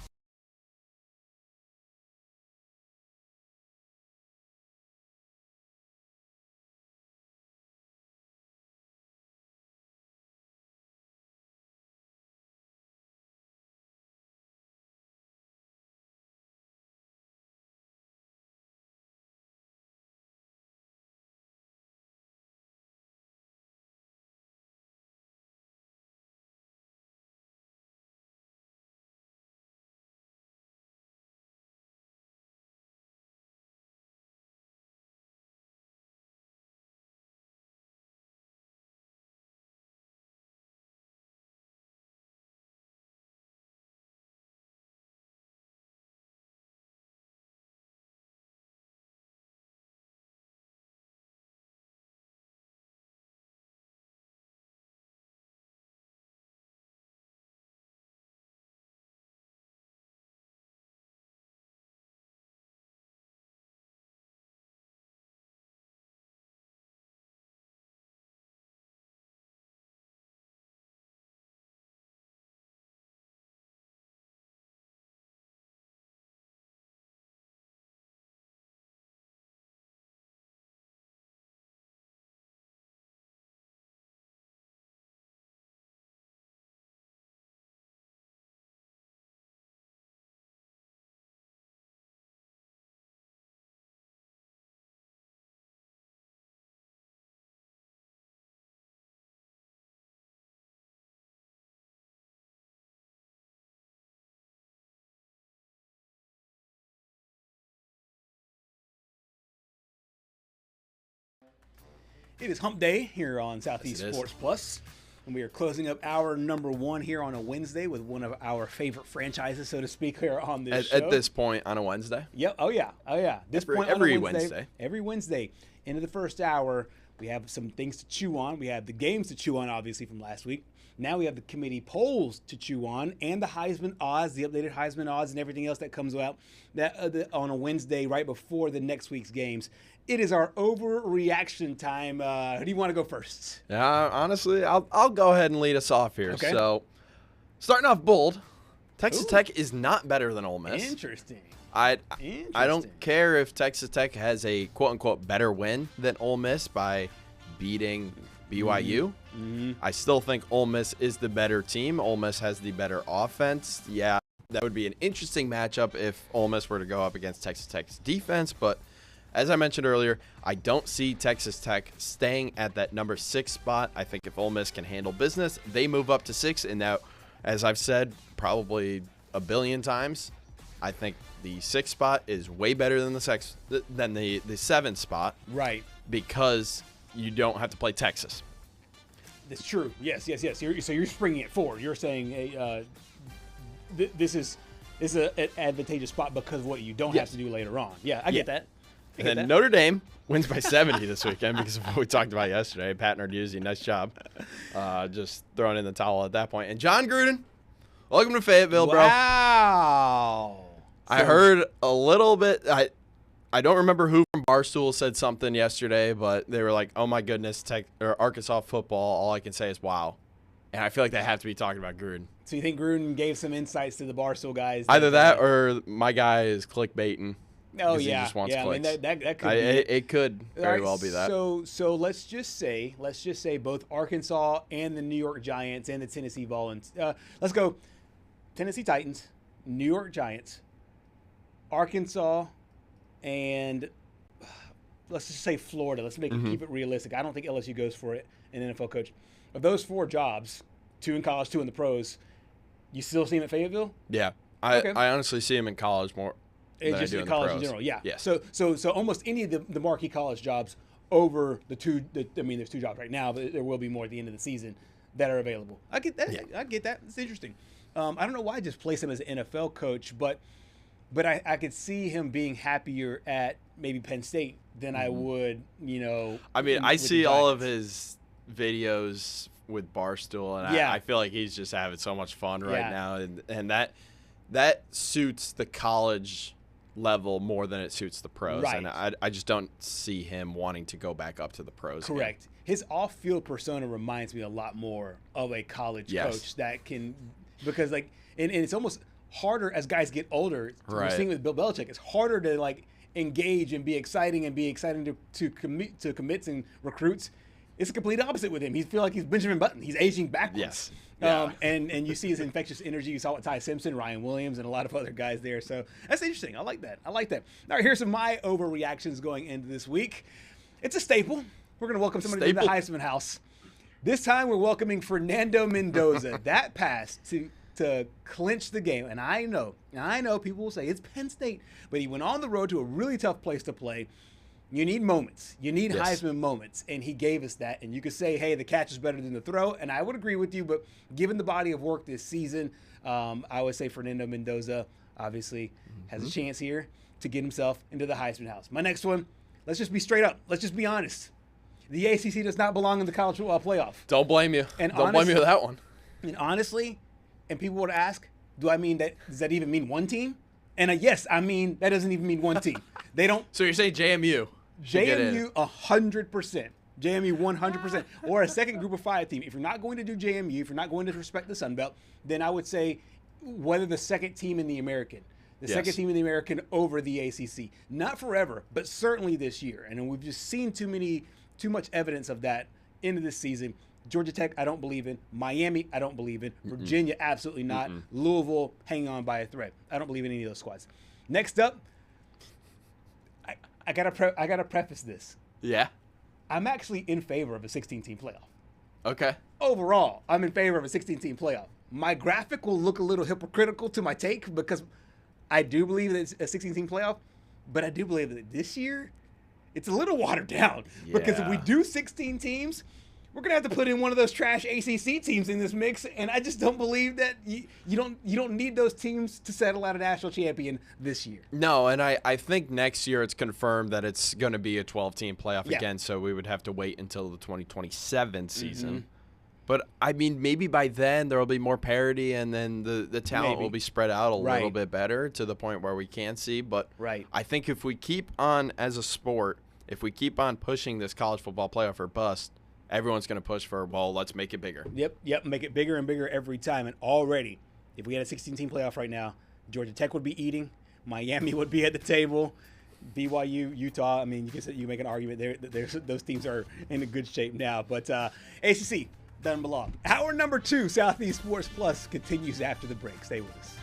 It is Hump Day here on Southeast Sports Plus, and we are closing up hour number 1 here on a Wednesday with one of our favorite franchises, so to speak, here on this show. At this point on a Wednesday? Yep. Oh, yeah. Every Wednesday. Every Wednesday. Into the first hour, we have some things to chew on. We have the games to chew on, obviously, from last week. Now we have the committee polls to chew on and the Heisman odds, the updated Heisman odds, and everything else that comes out on a Wednesday right before the next week's games. It is our overreaction time. Who do you want to go first? Yeah, honestly, I'll go ahead and lead us off here. Okay. So, starting off bold, Texas Tech is not better than Ole Miss. Interesting. I don't care if Texas Tech has a quote-unquote better win than Ole Miss by beating BYU. Mm-hmm. I still think Ole Miss is the better team. Ole Miss has the better offense. Yeah, that would be an interesting matchup if Ole Miss were to go up against Texas Tech's defense. But as I mentioned earlier, I don't see Texas Tech staying at that number 6 spot. I think if Ole Miss can handle business, they move up to 6. And now, as I've said probably a billion times, I think the 6th spot is way better than the 7th spot. Right. Because you don't have to play Texas. That's true. Yes. So you're springing it forward. You're saying this is an advantageous spot because of what you don't have to do later on. Yeah, I get that. And then Notre Dame wins by 70 this weekend because of what we talked about yesterday. Pat Narduzzi, nice job. Just throwing in the towel at that point. And John Gruden, welcome to Fayetteville, bro. Wow. I heard a little bit. I don't remember who from Barstool said something yesterday, but they were like, oh, my goodness, Arkansas football, all I can say is wow. And I feel like they have to be talking about Gruden. So you think Gruden gave some insights to the Barstool guys? Either that or my guy is clickbaiting. Oh, yeah. He just wants clicks. I mean, that could be. It could very well be that. So let's just say both Arkansas and the New York Giants and the Tennessee Volunteers. Let's go Tennessee Titans, New York Giants, Arkansas, and let's just say Florida. Let's keep it realistic. I don't think LSU goes for it, an NFL coach. Of those 4 jobs, 2 in college, 2 in the pros, you still see him at Fayetteville? Yeah. Okay. I honestly see him in college more than I do in college the pros. in general, yeah. Yeah. So almost any of the marquee college jobs over the 2 – I mean, there's 2 jobs right now, but there will be more at the end of the season that are available. I get that. Yeah. I get that. It's interesting. I don't know why I just place him as an NFL coach, but I could see him being happier at maybe Penn State than I would, I mean, I see all of his videos with Barstool, and I feel like he's just having so much fun right now, and that suits the college level more than it suits the pros, right. And I just don't see him wanting to go back up to the pros. Correct. Again. His off-field persona reminds me a lot more of a college coach that can, because and it's almost harder as guys get older. Right. We're seeing with Bill Belichick, it's harder to engage and be exciting to commits and recruits. It's the complete opposite with him. He feels like he's Benjamin Button. He's aging backwards. Yes. Yeah. And you see his infectious energy. You saw it with Ty Simpson, Ryan Williams, and a lot of other guys there. So that's interesting. I like that. All right, here's some of my overreactions going into this week. It's a staple. We're going to welcome somebody to the Heisman house. This time we're welcoming Fernando Mendoza. That pass to clinch the game. And I know people will say it's Penn State, but he went on the road to a really tough place to play. You need moments. You need Heisman moments, and he gave us that. And you could say, hey, the catch is better than the throw, and I would agree with you, but given the body of work this season, I would say Fernando Mendoza obviously has a chance here to get himself into the Heisman house. My next one, let's just be straight up. Let's just be honest. The ACC does not belong in the college football playoff. Don't blame you. Don't blame you with that one. And honestly, and people would ask, does that even mean one team? And yes, I mean, that doesn't even mean one team. They don't. So you're saying JMU? JMU 100%. JMU 100%. Or a second group of 5 team. If you're not going to do JMU, if you're not going to respect the Sun Belt, then I would say whether the second team in the American. Second team in the American over the ACC. Not forever, but certainly this year. And we've just seen too much evidence of that into this season. Georgia Tech, I don't believe in. Miami, I don't believe in. Virginia, absolutely not. Louisville, hanging on by a thread. I don't believe in any of those squads. Next up, I gotta preface this. Yeah. I'm actually in favor of a 16-team playoff. Okay. Overall, I'm in favor of a 16-team playoff. My graphic will look a little hypocritical to my take because I do believe that it's a 16-team playoff, but I do believe that this year it's a little watered down because if we do 16 teams, we're gonna have to put in one of those trash ACC teams in this mix, and I just don't believe that you don't need those teams to settle out a national champion this year. No, and I think next year it's confirmed that it's going to be a 12-team playoff again, so we would have to wait until the 2027 season. But, I mean, maybe by then there will be more parity, and then the talent will be spread out a little bit better to the point where we can see. But I think if we keep on, as a sport, if we keep on pushing this college football playoff or bust, everyone's going to push for, well, let's make it bigger. Yep, make it bigger and bigger every time. And already If we had a 16-team playoff right now, Georgia Tech would be eating, Miami would be at the table, BYU, Utah. I mean, you make an argument there that those teams are in a good shape now. But ACC doesn't belong. Hour number 2, Southeast Sports Plus, continues after the break. Stay with us.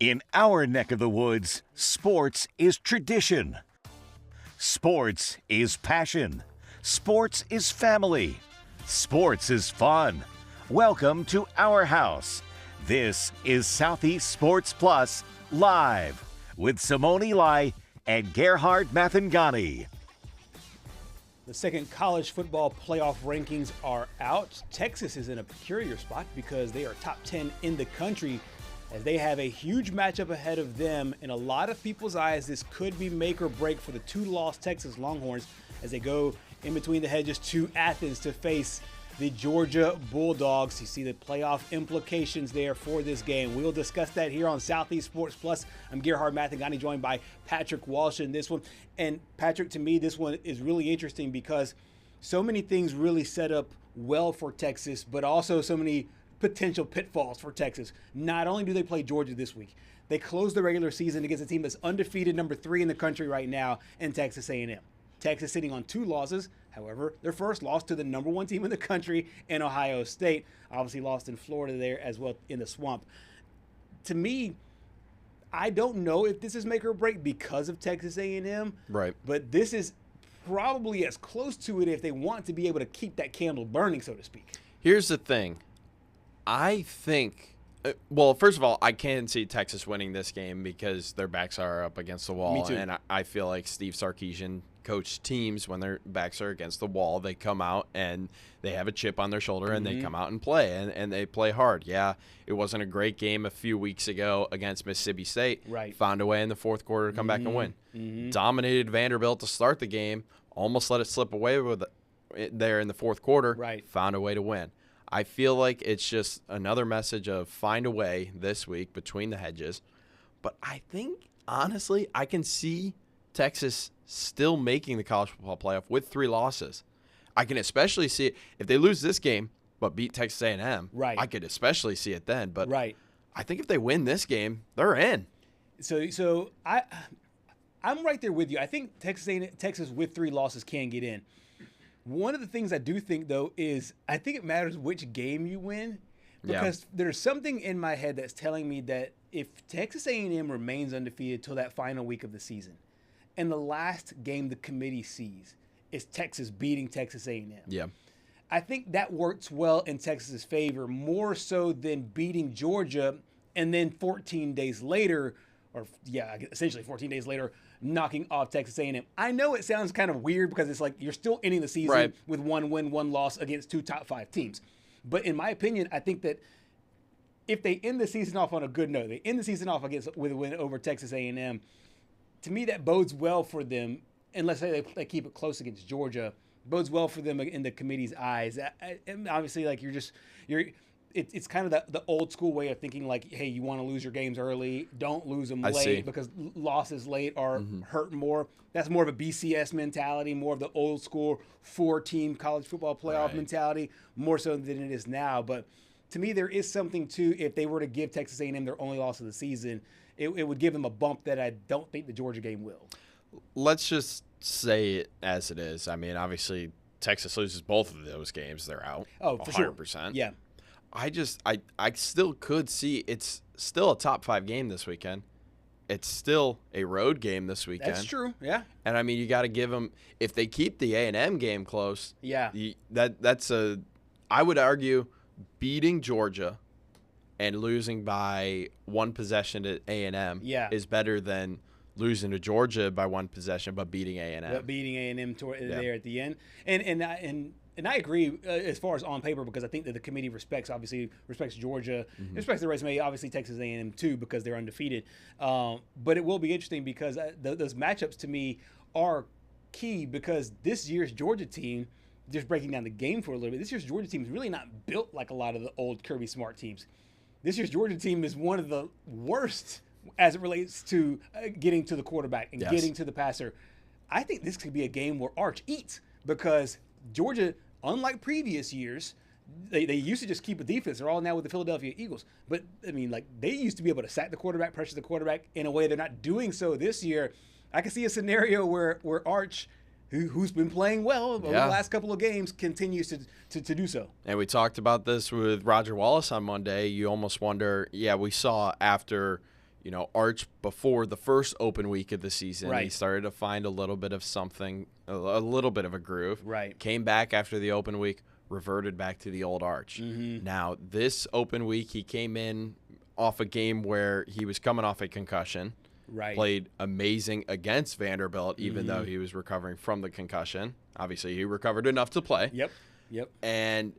In our neck of the woods, sports is tradition. Sports is passion. Sports is family. Sports is fun. Welcome to our house. This is Southeast Sports Plus Live with Simone Eli and Gerhard Mathangani. The second college football playoff rankings are out. Texas is in a peculiar spot because they are top 10 in the country, as they have a huge matchup ahead of them. In a lot of people's eyes, this could be make or break for the 2-loss Texas Longhorns as they go in between the hedges to Athens to face the Georgia Bulldogs. You see the playoff implications there for this game. We'll discuss that here on Southeast Sports Plus. I'm Gerhard Mathangani, joined by Patrick Walsh in this one. And Patrick, to me, this one is really interesting because so many things really set up well for Texas, but also so many potential pitfalls for Texas. Not only do they play Georgia this week, they close the regular season against a team that's undefeated, number 3 in the country right now, in Texas A&M. Texas sitting on 2 losses. However, their first loss to the number 1 team in the country in Ohio State. Obviously lost in Florida there as well in the swamp. To me, I don't know if this is make or break because of Texas A&M. Right. But this is probably as close to it if they want to be able to keep that candle burning, so to speak. Here's the thing. I think, well, first of all, I can see Texas winning this game because their backs are up against the wall. Me too. And I feel like Steve Sarkisian coach teams when their backs are against the wall. They come out and they have a chip on their shoulder and they come out and play, and they play hard. Yeah, it wasn't a great game a few weeks ago against Mississippi State. Right. Found a way in the fourth quarter to come back and win. Dominated Vanderbilt to start the game, almost let it slip away with it there in the fourth quarter. Right. Found a way to win. I feel like it's just another message of find a way this week between the hedges. But I think, honestly, I can see Texas still making the college football playoff with 3 losses. I can especially see it if they lose this game but beat Texas A&M. Right. I could especially see it then. But right. I think if they win this game, they're in. So I'm right there with you. I think Texas with 3 losses can get in. One of the things I do think, though, is I think it matters which game you win, because there's something in my head that's telling me that if Texas A&M remains undefeated till that final week of the season, and the last game the committee sees is Texas beating Texas A&M, I think that works well in Texas's favor, more so than beating Georgia and then 14 days later, essentially 14 days later, knocking off Texas A&M. I know it sounds kind of weird because it's like you're still ending the season with 1 win, 1 loss against 2 top 5 teams. But in my opinion, I think that if they end the season off on a good note, they end the season off with a win over Texas A&M, to me that bodes well for them, unless they keep it close against Georgia, bodes well for them in the committee's eyes. And obviously, like it's kind of the old school way of thinking, like, hey, you want to lose your games early, don't lose them late, because losses late are hurt more. That's more of a BCS mentality, more of the old school 4-team college football playoff mentality, more so than it is now. But to me, there is something to, if they were to give Texas A&M their only loss of the season, it would give them a bump that I don't think the Georgia game will. Let's just say it as it is. I mean, obviously, Texas loses both of those games, they're out. Oh, for 100%. Sure. Yeah. I still could see it's still a top 5 game this weekend. It's still a road game this weekend. That's true. Yeah. And I mean, you got to give them, if they keep the A&M game close. Yeah. I would argue beating Georgia and losing by 1 possession to A&M is better than losing to Georgia by 1 possession but beating A&M. But beating A&M there at the end. And I agree as far as on paper, because I think that the committee respects Georgia, respects the resume, obviously Texas A&M too, because they're undefeated. But it will be interesting because those matchups to me are key, because this year's Georgia team, just breaking down the game for a little bit, this year's Georgia team is really not built like a lot of the old Kirby Smart teams. This year's Georgia team is one of the worst as it relates to getting to the quarterback and getting to the passer. I think this could be a game where Arch eats, because Georgia, unlike previous years, they used to just keep a defense. They're all now with the Philadelphia Eagles. But, I mean, like, they used to be able to sack the quarterback, pressure the quarterback in a way they're not doing so this year. I can see a scenario where Arch, who's been playing well over the last couple of games, continues to do so. And we talked about this with Roger Wallace on Monday. You almost wonder, we saw after – Arch, before the first open week of the season, he started to find a little bit of something, a little bit of a groove. Right. Came back after the open week, reverted back to the old Arch. Now, this open week, he came in off a game where he was coming off a concussion. Right. Played amazing against Vanderbilt, even though he was recovering from the concussion. Obviously, he recovered enough to play. Yep. And,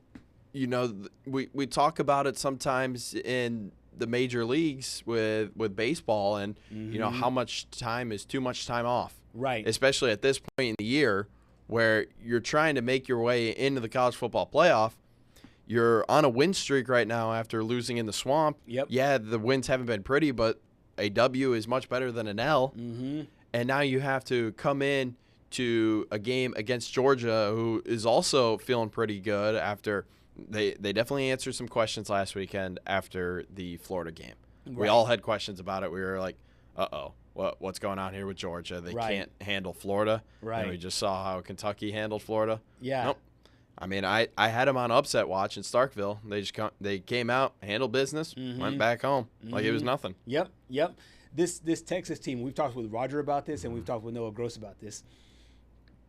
we talk about it sometimes in the major leagues with baseball, and how much time is too much time off, right? Especially at this point in the year where you're trying to make your way into the college football playoff. You're on a win streak right now after losing in the Swamp. The wins haven't been pretty, but a W is much better than an L. And now you have to come in to a game against Georgia, who is also feeling pretty good after They definitely answered some questions last weekend after the Florida game. Right. We all had questions about it. We were like, what's going on here with Georgia? They can't handle Florida. Right. And we just saw how Kentucky handled Florida. Yeah. Nope. I mean, I had them on upset watch in Starkville. They came out, handled business, went back home like it was nothing. Yep. This Texas team, we've talked with Roger about this, and we've talked with Noah Gross about this.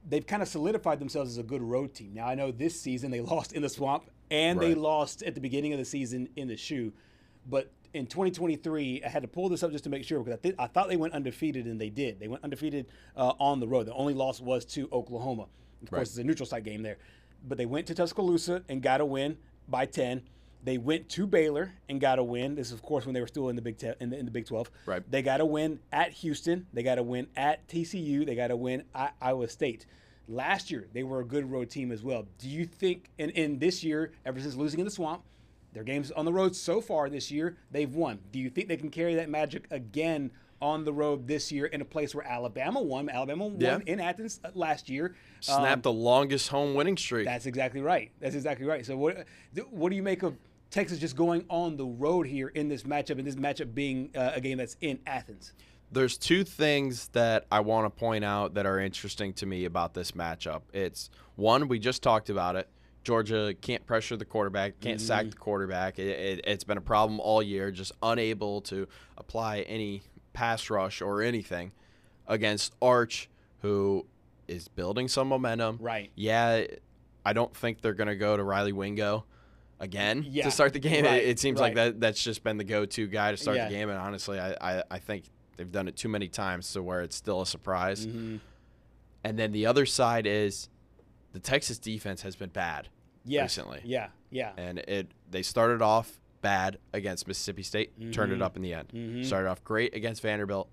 They've kind of solidified themselves as a good road team. Now, I know this season they lost in the Swamp, and they lost at the beginning of the season in the Shoe. But in 2023, I had to pull this up just to make sure because I thought they went undefeated, and they did. They went undefeated on the road. The only loss was to Oklahoma. Of course, it's a neutral site game there. But they went to Tuscaloosa and got a win by 10. They went to Baylor and got a win. This is, of course, when they were still in the Big 10, in the Big 12. Right. They got a win at Houston. They got a win at TCU. They got a win at Iowa State. Last year, they were a good road team as well. Do you think, in this year, ever since losing in the Swamp, their games on the road so far this year, they've won. Do you think they can carry that magic again on the road this year in a place where Alabama won? Alabama won in Athens last year. Snapped the longest home winning streak. That's exactly right. So what do you make of Texas just going on the road here in this matchup, and this matchup being a game that's in Athens? There's two things that I want to point out that are interesting to me about this matchup. It's one, we just talked about it. Georgia can't pressure the quarterback, can't sack the quarterback. It's been a problem all year, just unable to apply any pass rush or anything against Arch, who is building some momentum. Right. Yeah, I don't think they're going to go to Riley Wingo again to start the game. Right. It seems like that's just been the go-to guy to start the game, and honestly, I think they've done it too many times to where it's still a surprise. And then the other side is the Texas defense has been bad recently. Yeah. And they started off bad against Mississippi State, turned it up in the end. Started off great against Vanderbilt,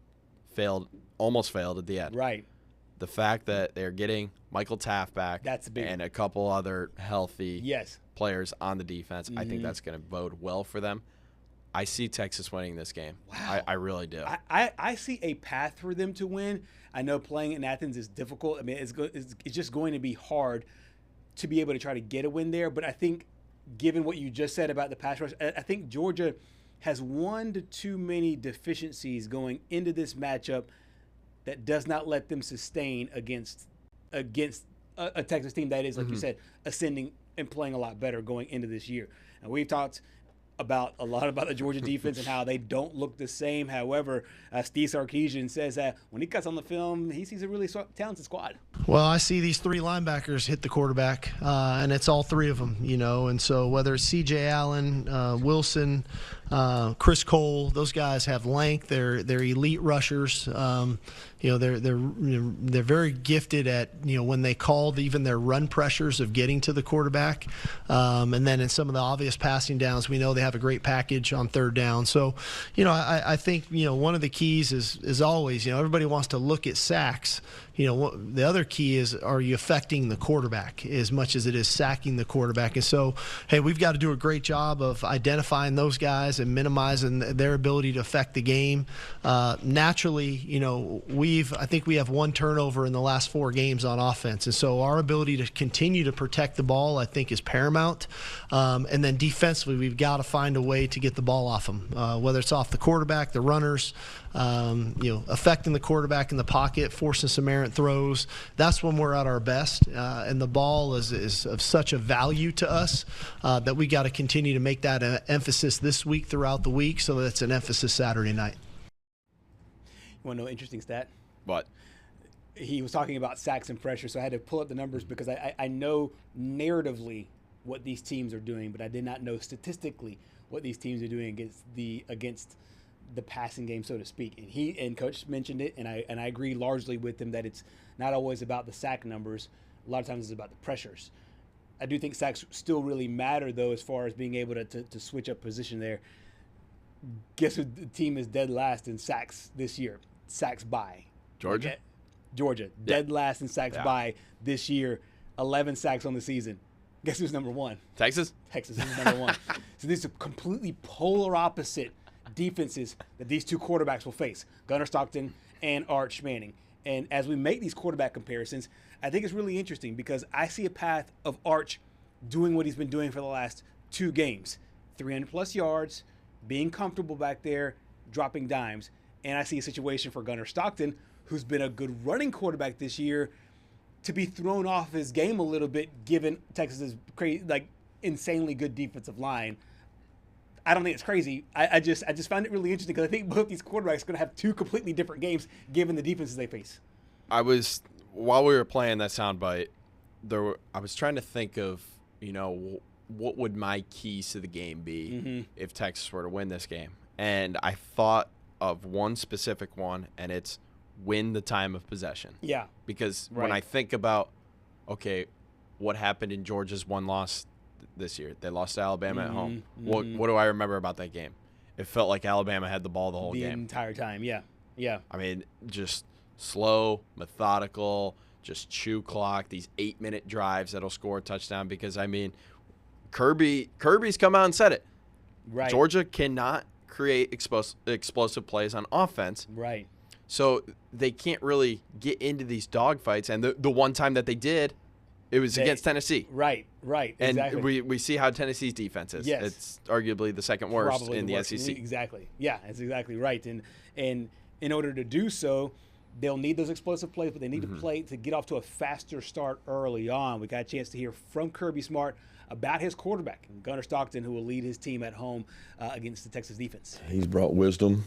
almost failed at the end. Right. The fact that they're getting Michael Taft back and a couple other healthy players on the defense, I think that's going to bode well for them. I see Texas winning this game. Wow. I really do. I see a path for them to win. I know playing in Athens is difficult. I mean, it's just going to be hard to be able to try to get a win there. But I think, given what you just said about the pass rush, I think Georgia has one to too many deficiencies going into this matchup that does not let them sustain against a Texas team that is, like you said, ascending and playing a lot better going into this year. And we've talked a lot about the Georgia defense and how they don't look the same. However, Steve Sarkisian says that when he cuts on the film, he sees a really talented squad. Well, I see these three linebackers hit the quarterback, and it's all three of them, And so whether it's C.J. Allen, Wilson, Chris Cole, those guys have length. They're elite rushers. They're very gifted at when they call even their run pressures of getting to the quarterback, and then in some of the obvious passing downs, we know they have a great package on third down. So, I think one of the keys is always everybody wants to look at sacks. The other key is, are you affecting the quarterback as much as it is sacking the quarterback? And so, hey, we've got to do a great job of identifying those guys and minimizing their ability to affect the game. Naturally, I think we have one turnover in the last 4 games on offense. And so our ability to continue to protect the ball, I think, is paramount. And then defensively, we've got to find a way to get the ball off them, whether it's off the quarterback, the runners, affecting the quarterback in the pocket, forcing some errant throws. That's when we're at our best. And the ball is of such a value to us that we got to continue to make that an emphasis this week throughout the week, so that's an emphasis Saturday night. You want to know an interesting stat? What? He was talking about sacks and pressure, so I had to pull up the numbers because I know narratively what these teams are doing, but I did not know statistically what these teams are doing against the passing game, so to speak. And Coach mentioned it, and I agree largely with him that it's not always about the sack numbers. A lot of times it's about the pressures. I do think sacks still really matter, though, as far as being able to switch up position there. Guess who the team is dead last in sacks this year? Sacks by. Georgia? Georgia. Dead last in sacks by this year. 11 sacks on the season. Guess who's number 1? Texas? Texas is number 1. So these are completely polar opposite defenses that these two quarterbacks will face, Gunnar Stockton and Arch Manning. And as we make these quarterback comparisons, I think it's really interesting because I see a path of Arch doing what he's been doing for the last 2 games, 300-plus yards, being comfortable back there, dropping dimes. And I see a situation for Gunnar Stockton, who's been a good running quarterback this year, to be thrown off his game a little bit given Texas's insanely good defensive line. I don't think it's crazy. I just find it really interesting because I think both these quarterbacks are going to have 2 completely different games given the defenses they face. While we were playing that soundbite, I was trying to think of, what would my keys to the game be if Texas were to win this game. and I thought of one specific one, and it's win the time of possession. Yeah. Because when I think about, okay, what happened in Georgia's one loss this year? They lost to Alabama at home. What do I remember about that game? It felt like Alabama had the ball the whole game. The entire time, yeah. Yeah. I mean, just slow, methodical, just chew clock, these 8-minute drives that'll score a touchdown because, I mean, Kirby's come out and said it. Right. Georgia cannot create explosive plays on offense. Right. So they can't really get into these dogfights. And the one time that they did, it was against Tennessee. Right, And exactly. we see how Tennessee's defense is. Yes. It's arguably the second worst Probably in the worst. SEC. Exactly. Yeah, that's exactly right. And in order to do so, they'll need those explosive plays, but they need to play to get off to a faster start early on. We got a chance to hear from Kirby Smart about his quarterback, Gunnar Stockton, who will lead his team at home against the Texas defense. He's brought wisdom.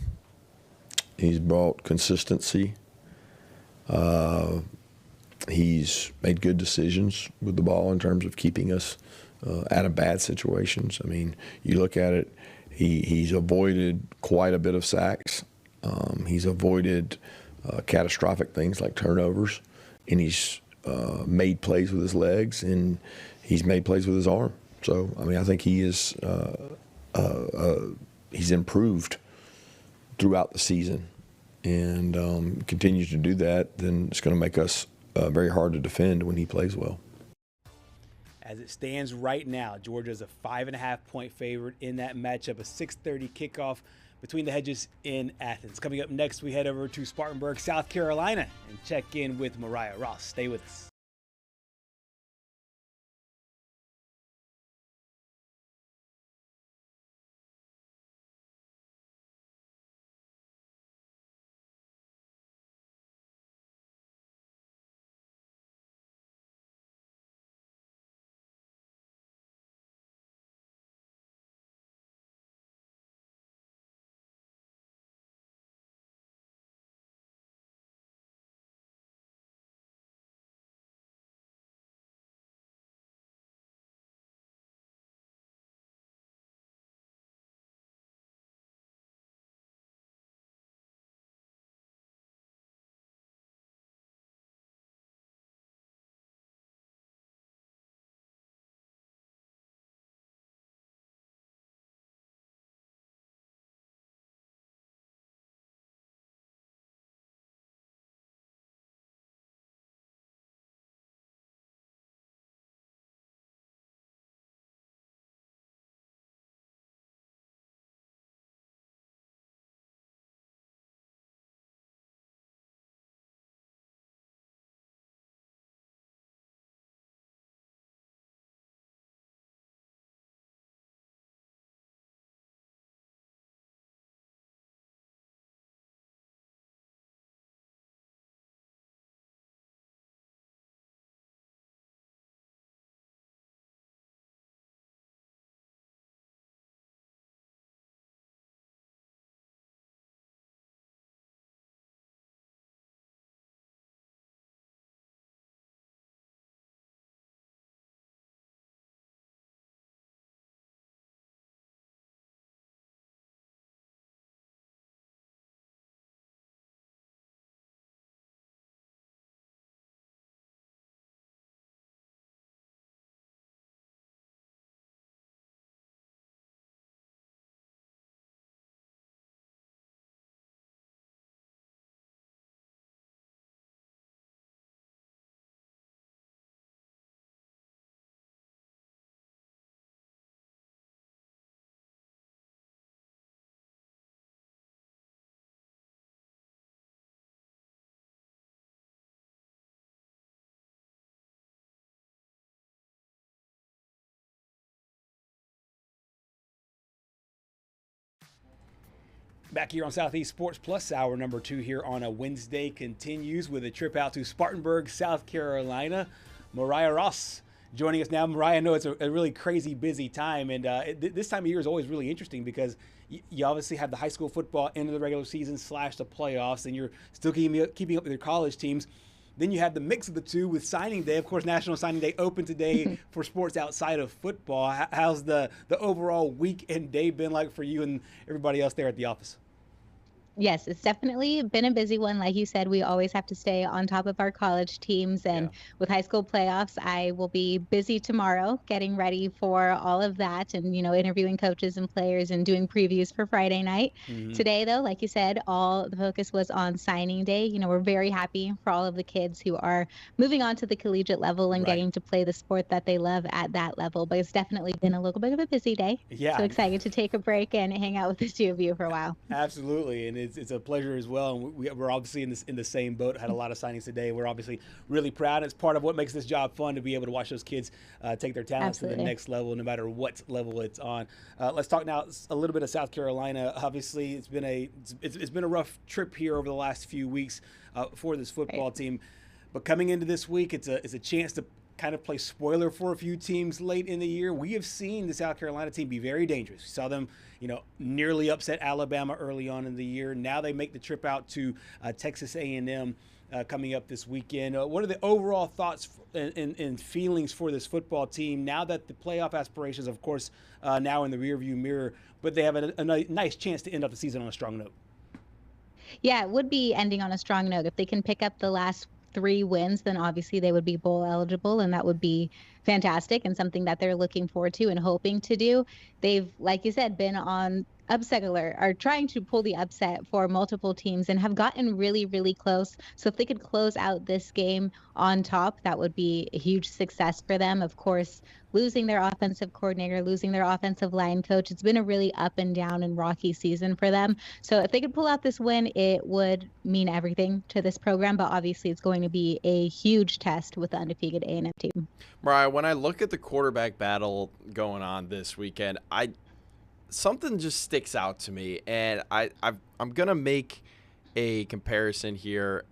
He's brought consistency. He's made good decisions with the ball in terms of keeping us out of bad situations. I mean, you look at it, he's avoided quite a bit of sacks. He's avoided catastrophic things like turnovers, and he's made plays with his legs, and he's made plays with his arm. So, I mean, I think he is he's improved throughout the season and continues to do that, then it's going to make us very hard to defend when he plays well. As it stands right now, Georgia's a 5.5-point favorite in that matchup, a 6:30 kickoff between the Hedges in Athens. Coming up next, we head over to Spartanburg, South Carolina, and check in with Mariah Ross. Stay with us. Back here on Southeast Sports Plus, hour number 2 here on a Wednesday continues with a trip out to Spartanburg, South Carolina. Mariah Ross joining us now. Mariah, I know it's a really crazy busy time, and this time of year is always really interesting because you obviously have the high school football end of the regular season / the playoffs, and you're still keeping up with your college teams. Then you have the mix of the two with signing day. Of course, National Signing Day open today for sports outside of football. How's the overall week and day been like for you and everybody else there at the office? Yes, it's definitely been a busy one. Like you said, we always have to stay on top of our college teams. And with high school playoffs, I will be busy tomorrow getting ready for all of that and, interviewing coaches and players and doing previews for Friday night. Today, though, like you said, all the focus was on signing day. We're very happy for all of the kids who are moving on to the collegiate level and getting to play the sport that they love at that level. But it's definitely been a little bit of a busy day. Yeah. So excited to take a break and hang out with the two of you for a while. Absolutely. And it's a pleasure as well. And we're obviously in the same boat. Had a lot of signings today. We're obviously really proud. It's part of what makes this job fun to be able to watch those kids take their talents to the next level, no matter what level it's on. Let's talk now a little bit of South Carolina. Obviously, it's been a rough trip here over the last few weeks for this football team. But coming into this week, it's a chance to kind of play spoiler for a few teams late in the year. We have seen the South Carolina team be very dangerous. We saw them, nearly upset Alabama early on in the year. Now they make the trip out to Texas A&M coming up this weekend. What are the overall thoughts and feelings for this football team now that the playoff aspirations, of course, now in the rearview mirror, but they have a nice chance to end up the season on a strong note? Yeah, it would be ending on a strong note. If they can pick up the last 3 wins, then obviously they would be bowl eligible, and that would be fantastic and something that they're looking forward to and hoping to do. They've, like you said, been on upset alert, are trying to pull the upset for multiple teams and have gotten really, really close. So if they could close out this game on top, that would be a huge success for them. Of course, losing their offensive coordinator, losing their offensive line coach, it's been a really up and down and rocky season for them. So if they could pull out this win, it would mean everything to this program. But obviously, it's going to be a huge test with the undefeated A&M team. Mariah, when I look at the quarterback battle going on this weekend, something just sticks out to me, and I'm gonna make a comparison here.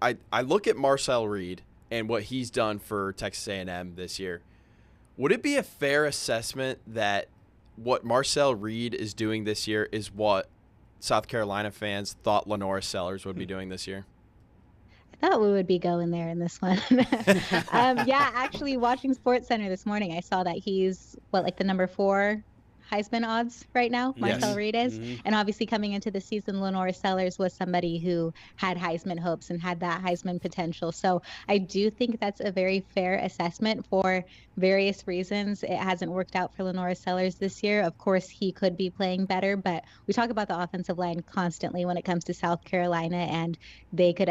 I look at Marcel Reed and what he's done for Texas A&M this year. Would it be a fair assessment that what Marcel Reed is doing this year is what South Carolina fans thought Lenora Sellers would be doing this year? I thought we would be going there in this one. Actually, watching SportsCenter this morning, I saw that he's the number 4 Heisman odds right now, Marcel Reed is. And obviously coming into the season, Lenora Sellers was somebody who had Heisman hopes and had that Heisman potential. So I do think that's a very fair assessment for various reasons. It hasn't worked out for Lenora Sellers this year. Of course, he could be playing better, but we talk about the offensive line constantly when it comes to South Carolina, and they could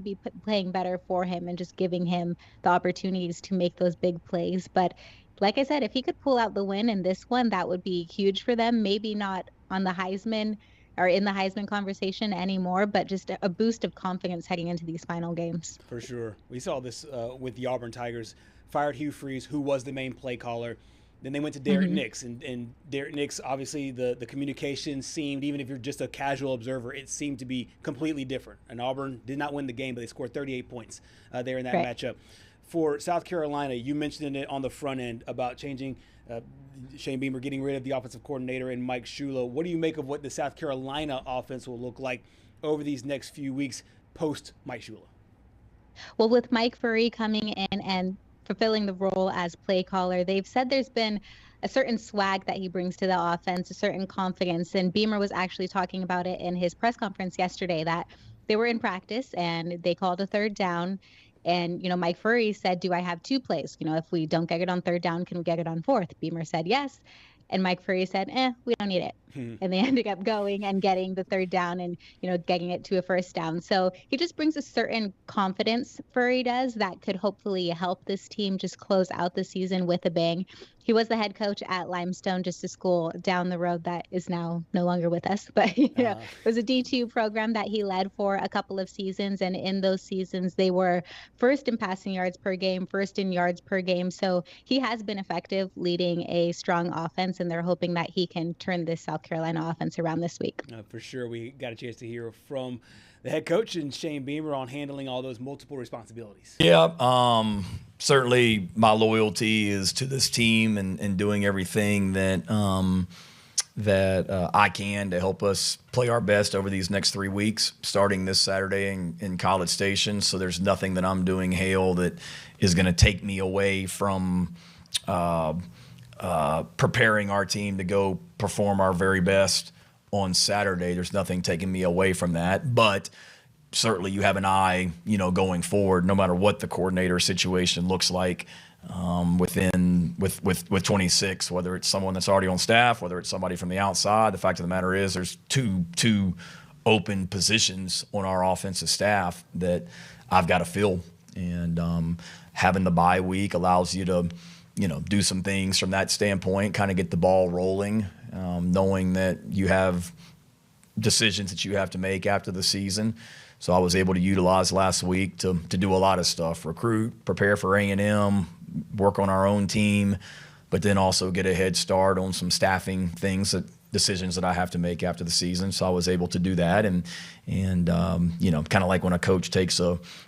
be playing better for him and just giving him the opportunities to make those big plays. But like I said, if he could pull out the win in this one, that would be huge for them. Maybe not on the Heisman or in the Heisman conversation anymore, but just a boost of confidence heading into these final games. For sure. We saw this with the Auburn Tigers. Fired Hugh Freeze, who was the main play caller. Then they went to Derek Nix, and Derek Nix, obviously the communication seemed, even if you're just a casual observer, it seemed to be completely different. And Auburn did not win the game, but they scored 38 points there in that matchup. For South Carolina, you mentioned it on the front end about changing Shane Beamer getting rid of the offensive coordinator and Mike Shula. What do you make of what the South Carolina offense will look like over these next few weeks post Mike Shula? Well, with Mike Furry coming in and fulfilling the role as play caller, they've said there's been a certain swag that he brings to the offense, a certain confidence. And Beamer was actually talking about it in his press conference yesterday, that they were in practice and they called a 3rd down. And, Mike Furry said, do I have 2 plays? If we don't get it on 3rd down, can we get it on 4th? Beamer said yes. And Mike Furry said, we don't need it. And they ended up going and getting the 3rd down and, getting it to a 1st down. So he just brings a certain confidence, Furry does, that could hopefully help this team just close out the season with a bang. He was the head coach at Limestone, just a school down the road that is now no longer with us. But, it was a D2 program that he led for a couple of seasons. And in those seasons, they were 1st in passing yards per game, 1st in yards per game. So he has been effective leading a strong offense, and they're hoping that he can turn this South Carolina offense around this week. For sure. We got a chance to hear from the head coach and Shane Beamer on handling all those multiple responsibilities. Yeah, certainly my loyalty is to this team and doing everything that that I can to help us play our best over these next 3 weeks, starting this Saturday in College Station. So there's nothing that I'm doing, Hale, that is going to take me away from preparing our team to go perform our very best on Saturday. There's nothing taking me away from that. But certainly you have an eye, going forward, no matter what the coordinator situation looks like. With 26, whether it's someone that's already on staff, whether it's somebody from the outside. The fact of the matter is there's two open positions on our offensive staff that I've got to fill, and having the bye week allows you to do some things from that standpoint, kind of get the ball rolling, knowing that you have decisions that you have to make after the season. So I was able to utilize last week to do a lot of stuff: recruit, prepare for A&M, work on our own team, but then also get a head start on some staffing decisions that I have to make after the season. So I was able to do that, and kind of like when a coach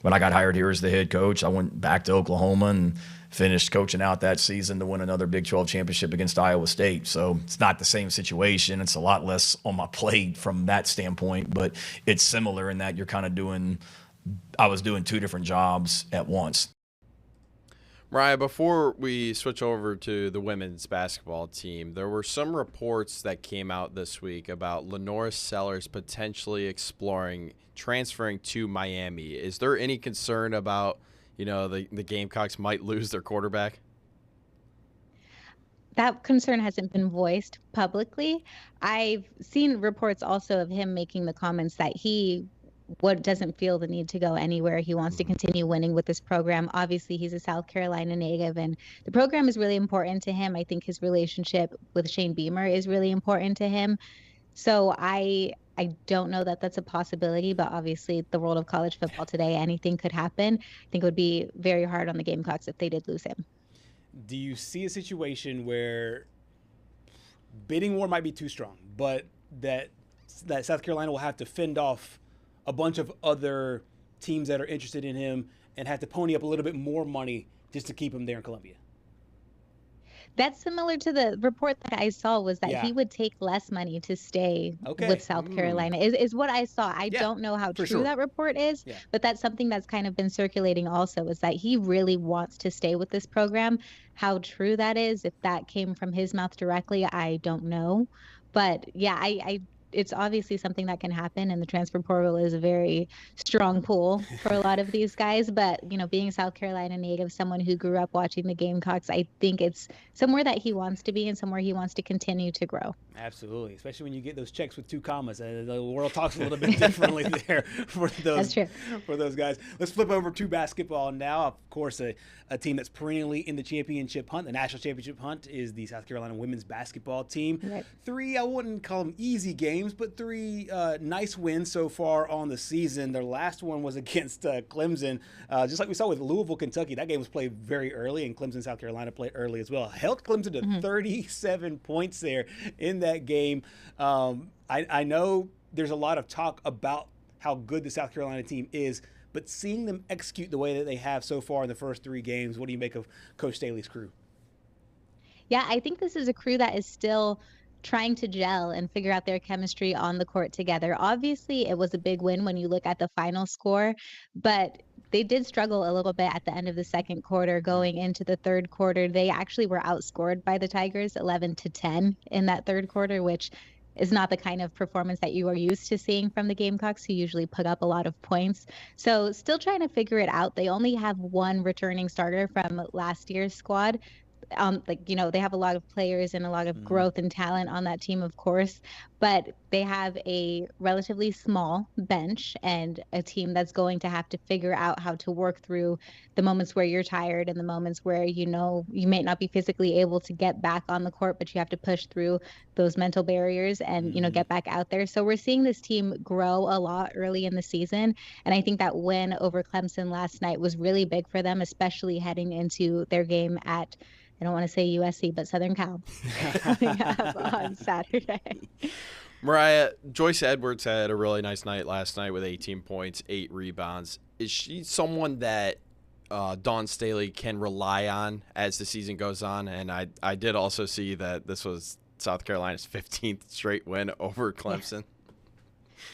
when I got hired here as the head coach, I went back to Oklahoma and finished coaching out that season to win another Big 12 championship against Iowa State. So it's not the same situation. It's a lot less on my plate from that standpoint, but it's similar in that you're kind of I was doing two different jobs at once. Mariah, before we switch over to the women's basketball team, there were some reports that came out this week about Lenora Sellers potentially exploring transferring to Miami. Is there any concern about the Gamecocks might lose their quarterback? That concern hasn't been voiced publicly. I've seen reports also of him making the comments that he doesn't feel the need to go anywhere. He wants to continue winning with this program. Obviously, he's a South Carolina native, and the program is really important to him. I think his relationship with Shane Beamer is really important to him. So I don't know that that's a possibility, but obviously the world of college football today, anything could happen. I think it would be very hard on the Gamecocks if they did lose him. Do you see a situation where bidding war might be too strong, but that South Carolina will have to fend off a bunch of other teams that are interested in him and have to pony up a little bit more money just to keep him there in Columbia? That's similar to the report that I saw, was that he would take less money to stay with South Carolina, is what I saw. I don't know how true that report is, but that's something that's kind of been circulating also, is that he really wants to stay with this program. How true that is, if that came from his mouth directly, I don't know. But yeah, it's obviously something that can happen, and the transfer portal is a very strong pool for a lot of these guys. But, being a South Carolina native, someone who grew up watching the Gamecocks, I think it's somewhere that he wants to be and somewhere he wants to continue to grow. Absolutely, especially when you get those checks with 2 commas. The world talks a little bit differently there for those guys. Let's flip over to basketball now. Of course, a team that's perennially in the championship hunt, the national championship hunt, is the South Carolina women's basketball team. Right. 3, I wouldn't call them easy games, but 3 nice wins so far on the season. Their last one was against Clemson. Just like we saw with Louisville, Kentucky, that game was played very early, and Clemson, South Carolina played early as well. Held Clemson to 37 points there in that game. I know there's a lot of talk about how good the South Carolina team is, but seeing them execute the way that they have so far in the first 3 games, what do you make of Coach Staley's crew? Yeah, I think this is a crew that is still trying to gel and figure out their chemistry on the court together. Obviously, it was a big win when you look at the final score, but they did struggle a little bit at the end of the second quarter. Going into the third quarter, they actually were outscored by the Tigers 11-10 in that third quarter, which is not the kind of performance that you are used to seeing from the Gamecocks, who usually put up a lot of points. So still trying to figure it out. They only have 1 returning starter from last year's squad. They have a lot of players and a lot of growth and talent on that team, of course, but they have a relatively small bench and a team that's going to have to figure out how to work through the moments where you're tired and the moments where, you may not be physically able to get back on the court, but you have to push through those mental barriers and, get back out there. So we're seeing this team grow a lot early in the season. And I think that win over Clemson last night was really big for them, especially heading into their game at, I don't want to say USC, but Southern Cal coming up on Saturday. Mariah, Joyce Edwards had a really nice night last night with 18 points, 8 rebounds. Is she someone that Dawn Staley can rely on as the season goes on? And I did also see that this was South Carolina's 15th straight win over Clemson.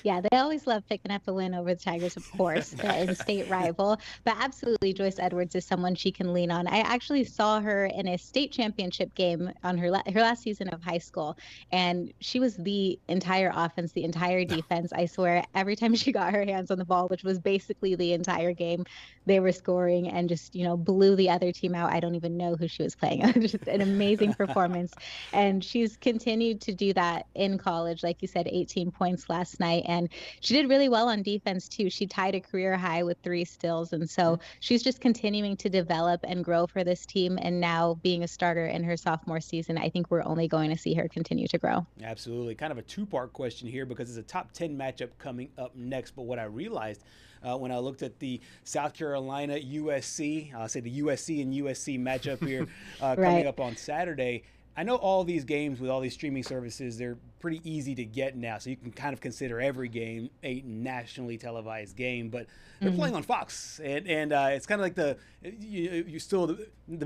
Yeah, they always love picking up a win over the Tigers, of course, the in-state rival. But absolutely, Joyce Edwards is someone she can lean on. I actually saw her in a state championship game on her last season of high school, and she was the entire offense, the entire defense. I swear, every time she got her hands on the ball, which was basically the entire game, they were scoring and just, blew the other team out. I don't even know who she was playing. It was just an amazing performance. And she's continued to do that in college. Like you said, 18 points last night. And she did really well on defense, too. She tied a career high with 3 steals. And so she's just continuing to develop and grow for this team. And now being a starter in her sophomore season, I think we're only going to see her continue to grow. Absolutely. Kind of a two-part question here because it's a top 10 matchup coming up next. But what I realized when I looked at the South Carolina USC, I'll say the USC and USC matchup here coming up on Saturday. I know all these games with all these streaming services, they're pretty easy to get now. So you can kind of consider every game a nationally televised game, but they're playing on Fox. And it's kind of like the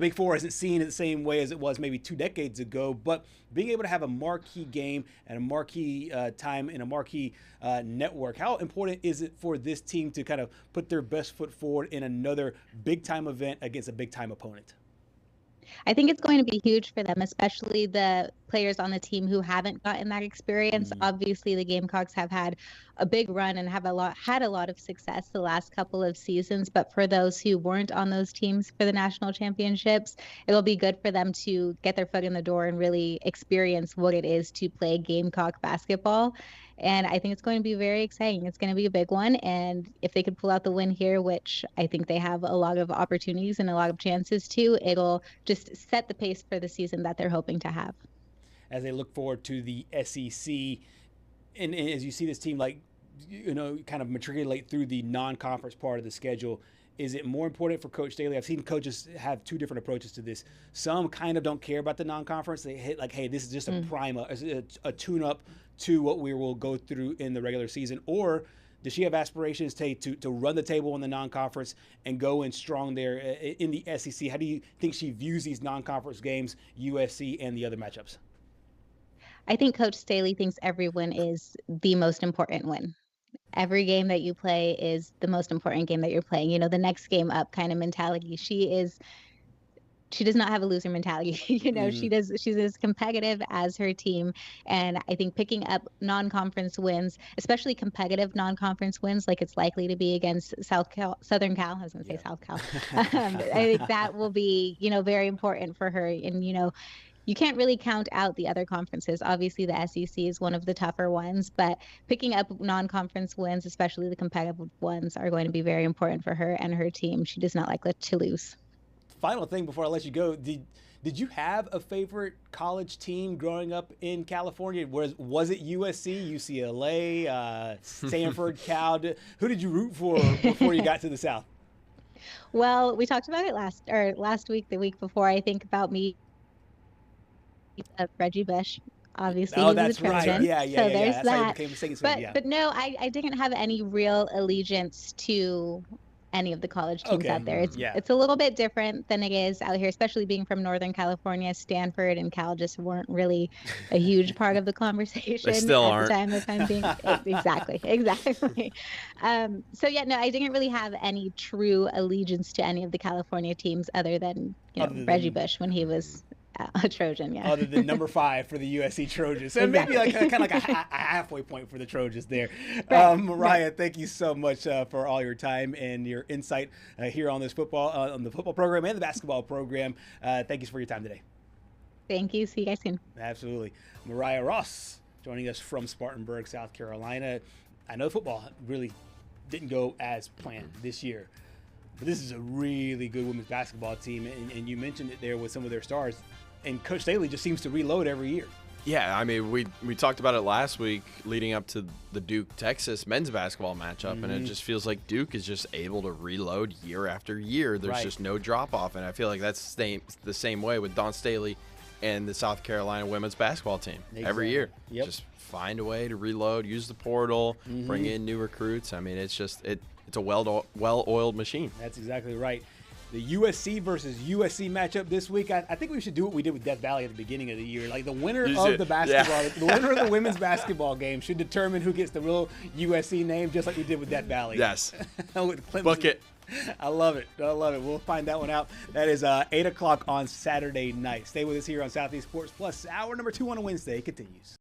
Big Four isn't seen in the same way as it was maybe 2 decades ago, but being able to have a marquee game and a marquee time in a marquee network, how important is it for this team to kind of put their best foot forward in another big time event against a big time opponent? I think it's going to be huge for them, especially the players on the team who haven't gotten that experience. Obviously, the Gamecocks have had a big run and had a lot of success the last couple of seasons. But for those who weren't on those teams for the national championships, it'll be good for them to get their foot in the door and really experience what it is to play Gamecock basketball. And I think it's going to be very exciting. It's going to be a big one. And if they could pull out the win here, which I think they have a lot of opportunities and a lot of chances to, it'll just set the pace for the season that they're hoping to have. As they look forward to the SEC, and as you see this team, kind of matriculate through the non-conference part of the schedule, is it more important for Coach Staley? I've seen coaches have 2 different approaches to this. Some kind of don't care about the non-conference. They hit hey, this is just a tune-up to what we will go through in the regular season. Or does she have aspirations to run the table in the non-conference and go in strong there in the SEC? How do you think she views these non-conference games, USC and the other matchups? I think Coach Staley thinks every win is the most important win. Every game that you play is the most important game that you're playing. The next game up kind of mentality. She does not have a loser mentality. She's as competitive as her team. And I think picking up non-conference wins, especially competitive non-conference wins, like it's likely to be against Southern Cal. I was going to say South Cal. I think that will be, very important for her. And, you can't really count out the other conferences. Obviously, the SEC is one of the tougher ones, but picking up non-conference wins, especially the competitive ones, are going to be very important for her and her team. She does not like to lose. Final thing before I let you go, did you have a favorite college team growing up in California? Was it USC, UCLA, Stanford, Cal? Who did you root for before you got to the South? Well, we talked about it last week, the week before. I think about me, Reggie Bush. Obviously, oh, that's right. Yeah. So there's that. But, but no, I didn't have any real allegiance to any of the college teams out there. It's a little bit different than it is out here, especially being from Northern California. Stanford and Cal just weren't really a huge part of the conversation. They still at aren't. The time of time being. Exactly. So yeah, no, I didn't really have any true allegiance to any of the California teams other than Reggie Bush when he was a Trojan, other than number 5 for the USC Trojans. So maybe kind of like a halfway point for the Trojans there. Right. Mariah, thank you so much for all your time and your insight here on this on the football program and the basketball program. Thank you for your time today. Thank you. See you guys soon. Absolutely. Mariah Ross joining us from Spartanburg, South Carolina. I know football really didn't go as planned this year, but this is a really good women's basketball team, and you mentioned it there with some of their stars. And Coach Staley just seems to reload every year. Yeah, I mean, we talked about it last week leading up to the Duke-Texas men's basketball matchup, and it just feels like Duke is just able to reload year after year. There's just no drop-off, and I feel like that's the same way with Dawn Staley and the South Carolina women's basketball team. Exactly. Every year. Yep. Just find a way to reload, use the portal, bring in new recruits. I mean, it's a well-oiled machine. That's exactly right. the USC versus USC matchup this week. I think we should do what we did with Death Valley at the beginning of the year. Like the winner of the basketball, the winner of the women's basketball game should determine who gets the real USC name, just like we did with Death Valley. Yes. With Book it. I love it. I love it. We'll find that one out. That is 8 o'clock on Saturday night. Stay with us here on Southeast Sports Plus. Hour number 2 on a Wednesday continues.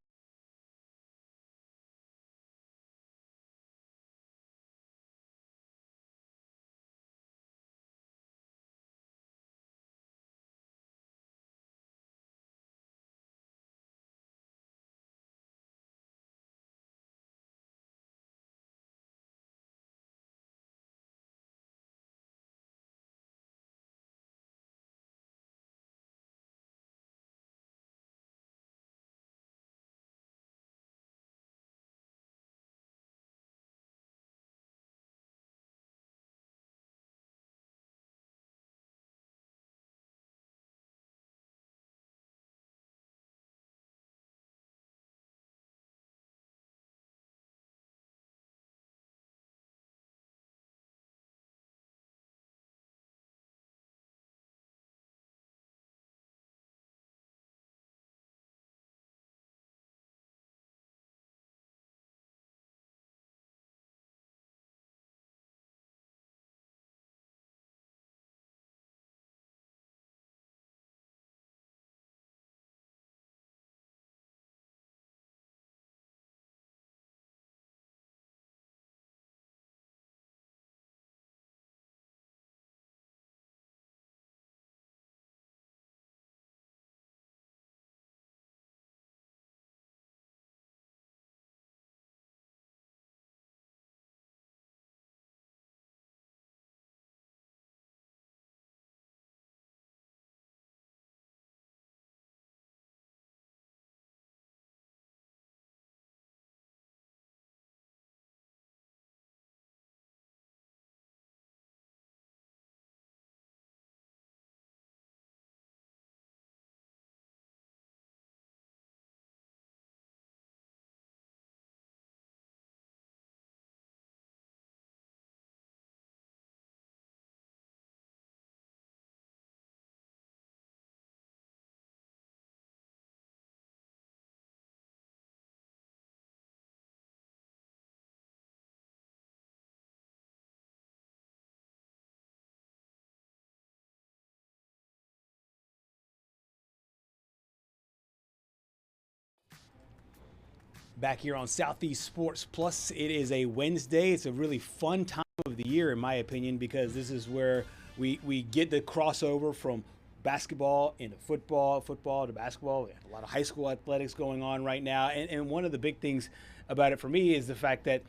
Back here on Southeast Sports Plus. It is a Wednesday. It's a really fun time of the year, in my opinion, because this is where we get the crossover from basketball into football to basketball. We have a lot of high school athletics going on right now. And one of the big things about it for me is the fact that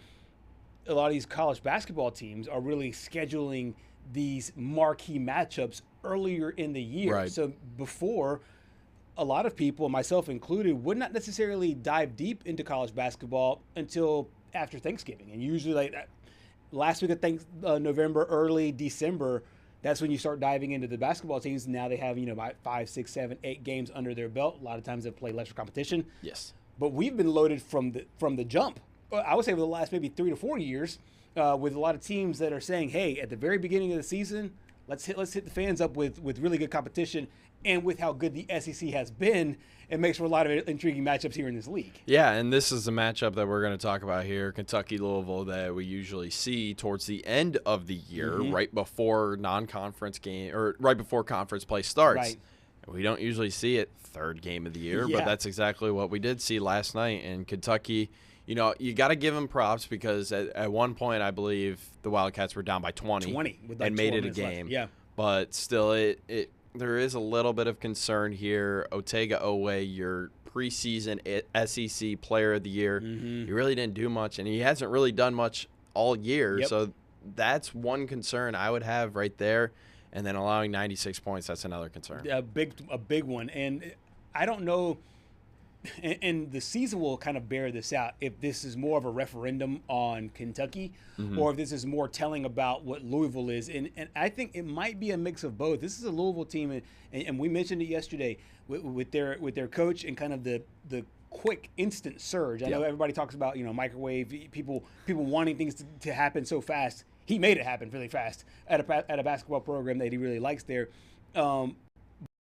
a lot of these college basketball teams are really scheduling these marquee matchups earlier in the year. Right. So before, a lot of people, myself included, would not necessarily dive deep into college basketball until after Thanksgiving. And usually like last week of November, early December, that's when you start diving into the basketball teams. Now they have, about 5, 6, 7, 8 games under their belt. A lot of times they play lesser competition. Yes. But we've been loaded from the jump. I would say over the last maybe 3 to 4 years, with a lot of teams that are saying, hey, at the very beginning of the season, let's hit the fans up with really good competition. And with how good the SEC has been, it makes for a lot of intriguing matchups here in this league. Yeah, and this is the matchup that we're going to talk about here, Kentucky-Louisville, that we usually see towards the end of the year, right before non-conference game or right before conference play starts. Right. We don't usually see it third game of the year, but that's exactly what we did see last night in Kentucky. You got to give them props because at one point I believe the Wildcats were down by 20 with like and made 12 it a minutes left. game. Yeah. But still, there is a little bit of concern here. Otega Owe, your preseason SEC Player of the Year, he really didn't do much, and he hasn't really done much all year. Yep. So that's one concern I would have right there. And then allowing 96 points, that's another concern. A big one. And I don't know, and the season will kind of bear this out, if this is more of a referendum on Kentucky or if this is more telling about what Louisville is. And I think it might be a mix of both. This is a Louisville team, and we mentioned it yesterday, with their coach and kind of the quick, instant surge. I know everybody talks about, microwave, people wanting things to happen so fast. He made it happen really fast at a basketball program that he really likes there.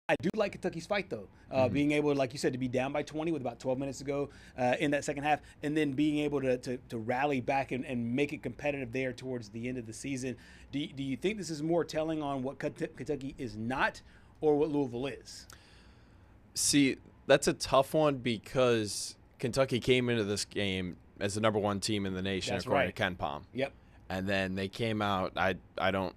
I do like Kentucky's fight, though. Being able, like you said, to be down by 20 with about 12 minutes to go in that second half, and then being able to rally back and make it competitive there towards the end of the season. Do you think this is more telling on what Kentucky is not or what Louisville is? See, that's a tough one because Kentucky came into this game as the number 1 team in the nation, according to Ken Pom. Yep. And then they came out. I don't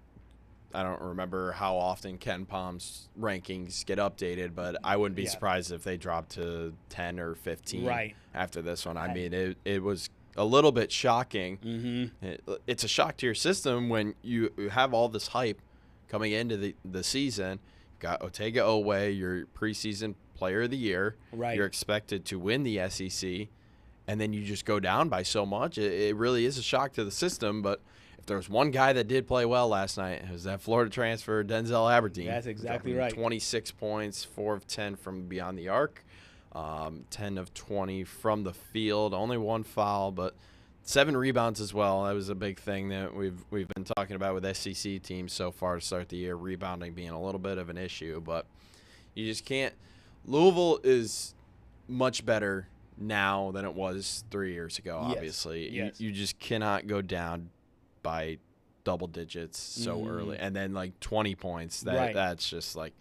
remember how often Ken Pom's rankings get updated, but I wouldn't be surprised if they dropped to 10 or 15 after this one. I mean, it was a little bit shocking. It's a shock to your system when you have all this hype coming into the season. You've got Otega Oweh, your preseason player of the year. Right. You're expected to win the SEC, and then you just go down by so much. It really is a shock to the system, but if there was one guy that did play well last night, it was that Florida transfer, Denzel Aberdeen. That's exactly right. 26 points, 4 of 10 from beyond the arc, 10 of 20 from the field, only 1 foul, but 7 rebounds as well. That was a big thing that we've been talking about with SEC teams so far to start the year, rebounding being a little bit of an issue, but you just can't. Louisville is much better now than it was 3 years ago, obviously. Yes. You just cannot go down by double digits so early, and then like 20 points. That's just like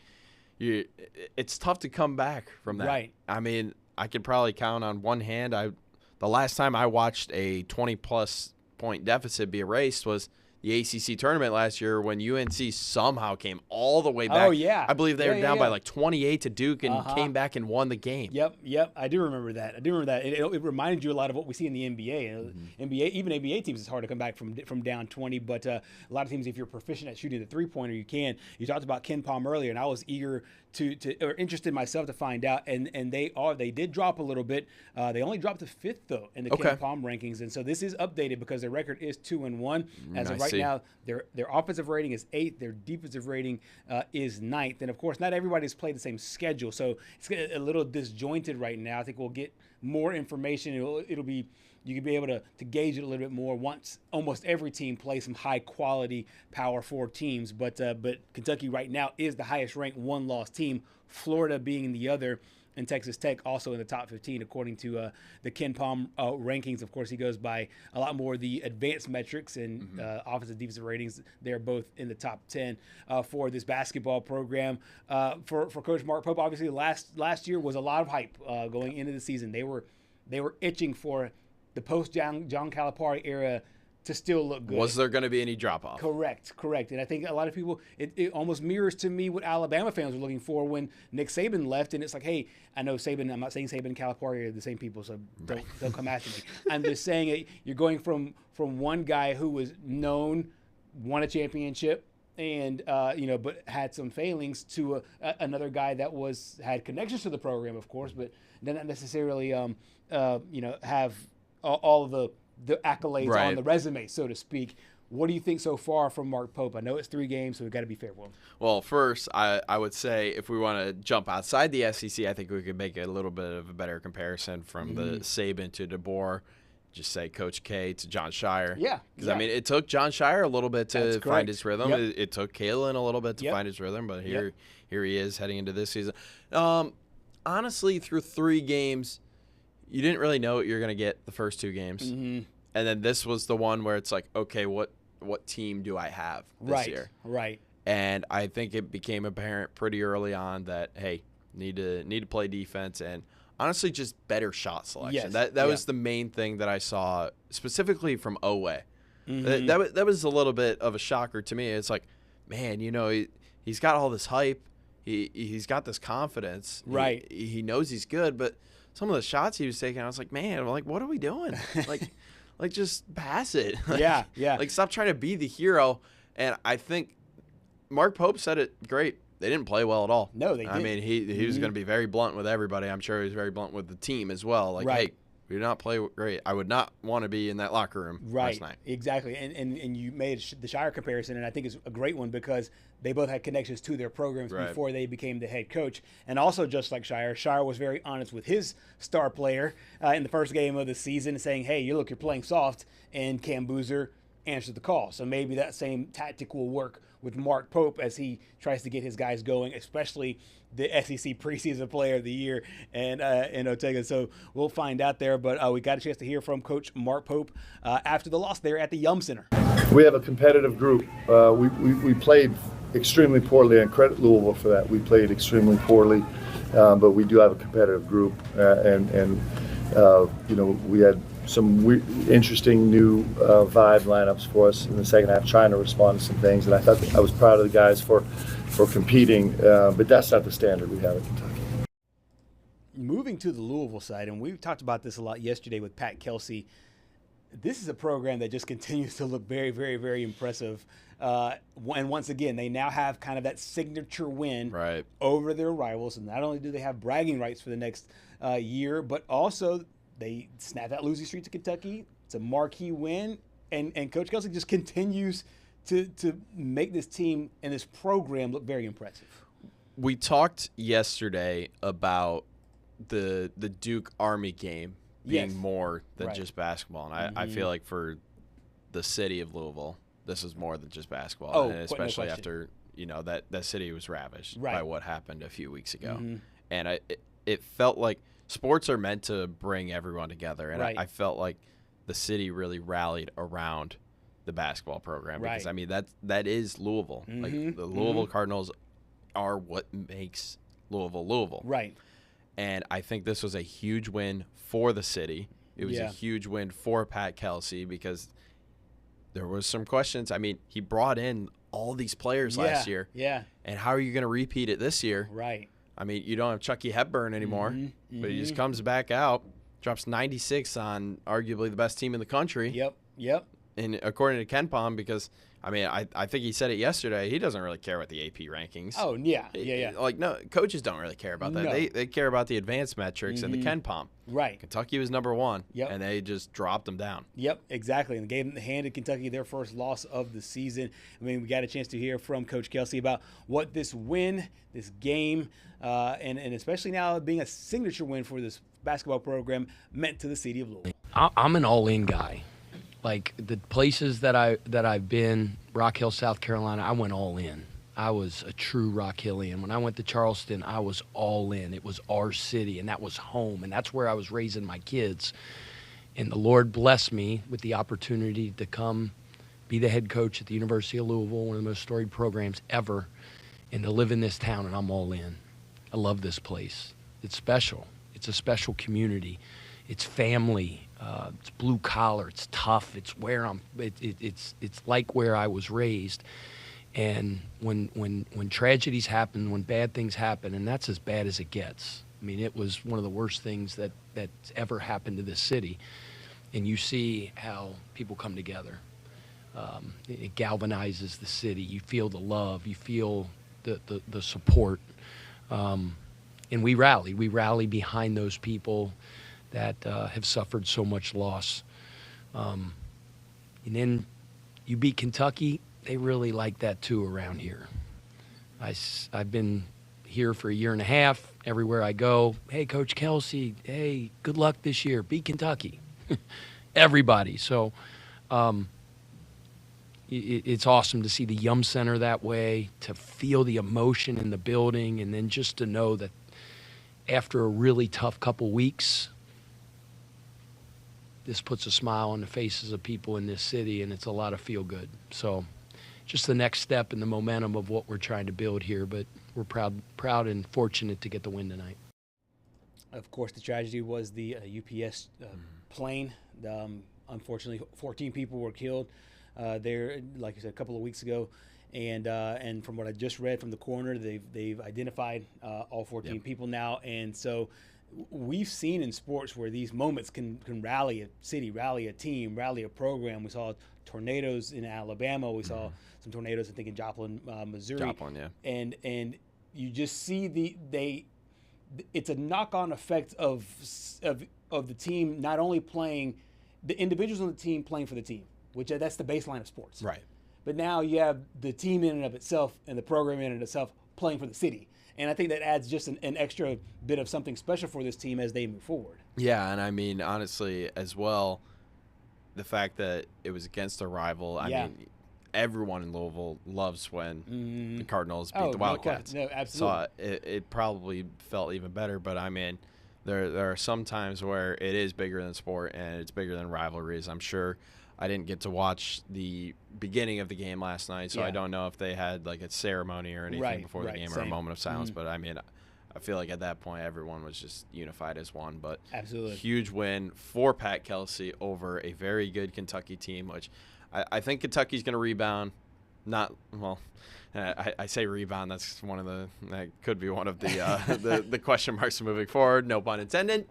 it's tough to come back from that. Right. I mean, I could probably count on one hand. The last time I watched a 20-plus point deficit be erased was the ACC tournament last year when UNC somehow came all the way back. Oh, yeah. I believe they were down by like 28 to Duke and came back and won the game. Yep. I do remember that. It reminded you a lot of what we see in the NBA. Even NBA teams, it's hard to come back from down 20, but a lot of teams, if you're proficient at shooting the three-pointer, you can. You talked about Ken Pom earlier, and I was eager or interested myself to find out, and they did drop a little bit. They only dropped to 5th, though, in the Ken Pom rankings, and so this is updated because their record is 2-1. As of right now, their offensive rating is 8th, their defensive rating is 9th, and of course, not everybody's played the same schedule, so it's a little disjointed right now. I think we'll get more information. It'll be, you can be able to gauge it a little bit more once almost every team plays some high quality Power 4 teams. But Kentucky right now is the highest ranked 1-loss team, Florida being the other, and Texas Tech also in the top 15 according to the Ken Pom rankings. Of course, he goes by a lot more the advanced metrics and offensive defensive ratings. They're both in the top 10 for this basketball program. For Coach Mark Pope, obviously last year was a lot of hype going into the season. They were itching for the post-John Calipari era to still look good. Was there going to be any drop-off? Correct. And I think a lot of people, it almost mirrors to me what Alabama fans were looking for when Nick Saban left. And it's like, hey, I know Saban, I'm not saying Saban and Calipari are the same people, so don't come after me. I'm just saying you're going from one guy who was known, won a championship, and but had some failings to another guy that had connections to the program, of course, but not necessarily have all of the accolades on the resume, so to speak. What do you think so far from Mark Pope? I know it's 3 games, so we've got to be fair with him. Well, first, I would say if we want to jump outside the SEC, I think we could make a little bit of a better comparison from the Saban to DeBoer. Just say Coach K to John Shire. Yeah. Because, I mean, it took John Shire a little bit to find his rhythm. Yep. It took Kalen a little bit to find his rhythm, but here he is heading into this season. Honestly, through 3 games, you didn't really know what you're going to get the first 2 games. And then this was the one where it's like, okay, what team do I have this year? Right. And I think it became apparent pretty early on that, hey, need to play defense and honestly just better shot selection. Yes. That was the main thing that I saw specifically from Oweh. That was a little bit of a shocker to me. It's like, man, he's got all this hype. He's got this confidence. Right. He knows he's good, but some of the shots he was taking, I was like, man, what are we doing? Like just pass it. Yeah. Like stop trying to be the hero. And I think Mark Pope said it great. They didn't play well at all. No, they didn't. I mean, he was going to be very blunt with everybody. I'm sure he was very blunt with the team as well. Like, hey, We did not play great. I would not want to be in that locker room last night. Exactly. And you made the Shire comparison, and I think it's a great one because they both had connections to their programs before they became the head coach. And also, just like Shire was very honest with his star player in the first game of the season, saying, hey, you're playing soft, and Cam Boozer answered the call. So maybe that same tactic will work with Mark Pope as he tries to get his guys going, especially the SEC preseason player of the year and Ortega. So we'll find out there. But we got a chance to hear from Coach Mark Pope after the loss there at the Yum Center. We have a competitive group. We played extremely poorly, and credit Louisville for that. We played extremely poorly, but we do have a competitive group. We had some interesting new vibe lineups for us in the second half, trying to respond to some things. And I thought I was proud of the guys for competing, but that's not the standard we have at Kentucky. Moving to the Louisville side, and we talked about this a lot yesterday with Pat Kelsey, this is a program that just continues to look very, very, very impressive. And once again, they now have kind of that signature win over their rivals. And not only do they have bragging rights for the next year, but also they snap that losing streak to Kentucky. It's a marquee win. And Coach Kelsey just continues to make this team and this program look very impressive. We talked yesterday about the Duke Army game being more than just basketball. And I feel like for the city of Louisville, this is more than just basketball. And especially after, that city was ravished by what happened a few weeks ago. And it felt like sports are meant to bring everyone together. And I felt like the city really rallied around the basketball program because, that is Louisville. Like the Louisville Cardinals are what makes Louisville Louisville. Right. And I think this was a huge win for the city. It was a huge win for Pat Kelsey because there was some questions. He brought in all these players last year. Yeah. And how are you going to repeat it this year? Right. You don't have Chucky Hepburn anymore, but he just comes back out, drops 96 on arguably the best team in the country. Yep. And according to Ken Palm, because I think he said it yesterday, he doesn't really care about the AP rankings. Oh, yeah. Like, no, coaches don't really care about that. No. They care about the advanced metrics and the Ken Palm. Right. Kentucky was number one, and they just dropped them down. Yep, exactly. And handed Kentucky their first loss of the season. We got a chance to hear from Coach Kelsey about what this win, this game, and especially now being a signature win for this basketball program meant to the city of Louisville. I'm an all-in guy. Like the places that I've been, Rock Hill, South Carolina, I went all in. I was a true Rock Hillian. When I went to Charleston, I was all in. It was our city, and that was home, and that's where I was raising my kids. And the Lord blessed me with the opportunity to come be the head coach at the University of Louisville, one of the most storied programs ever, and to live in this town, and I'm all in. I love this place. It's special. It's a special community. It's family. It's blue collar. It's tough. It's where it's like where I was raised. And when tragedies happen, when bad things happen, and that's as bad as it gets. It was one of the worst things that's ever happened to this city. And you see how people come together. It galvanizes the city. You feel the love. You feel the support. And we rally. We rally behind those people that have suffered so much loss. And then you beat Kentucky, they really like that too around here. I've been here for a year and a half. Everywhere I go, hey, Coach Kelsey, hey, good luck this year. Beat Kentucky. Everybody. So it's awesome to see the Yum Center that way, to feel the emotion in the building, and then just to know that after a really tough couple weeks, this puts a smile on the faces of people in this city, and it's a lot of feel-good. So just the next step in the momentum of what we're trying to build here, but we're proud and fortunate to get the win tonight. Of course, the tragedy was the UPS plane. Unfortunately, 14 people were killed there, like I said, a couple of weeks ago. And from what I just read from the coroner, they've identified all 14 people now. And so we've seen in sports where these moments can rally a city, rally a team, rally a program. We saw tornadoes in Alabama. We saw some tornadoes, I think, in Joplin, Missouri. Joplin, yeah. And you just see it's a knock-on effect of the team not only playing, the individuals on the team playing for the team, which that's the baseline of sports. Right. But now you have the team in and of itself and the program in and of itself playing for the city. And I think that adds just an extra bit of something special for this team as they move forward. Yeah, and I mean, honestly, as well, the fact that it was against a rival, I mean, everyone in Louisville loves when the Cardinals beat the Wildcats. No, absolutely. So it probably felt even better, but I mean, there are some times where it is bigger than sport and it's bigger than rivalries. I'm sure I didn't get to watch the beginning of the game last night, so I don't know if they had like a ceremony or anything before the game or a moment of silence, but I mean, I feel like at that point everyone was just unified as one. But absolutely huge win for Pat Kelsey over a very good Kentucky team, which I think Kentucky's going to rebound. I say rebound. That could be one of the the question marks moving forward. No pun intended.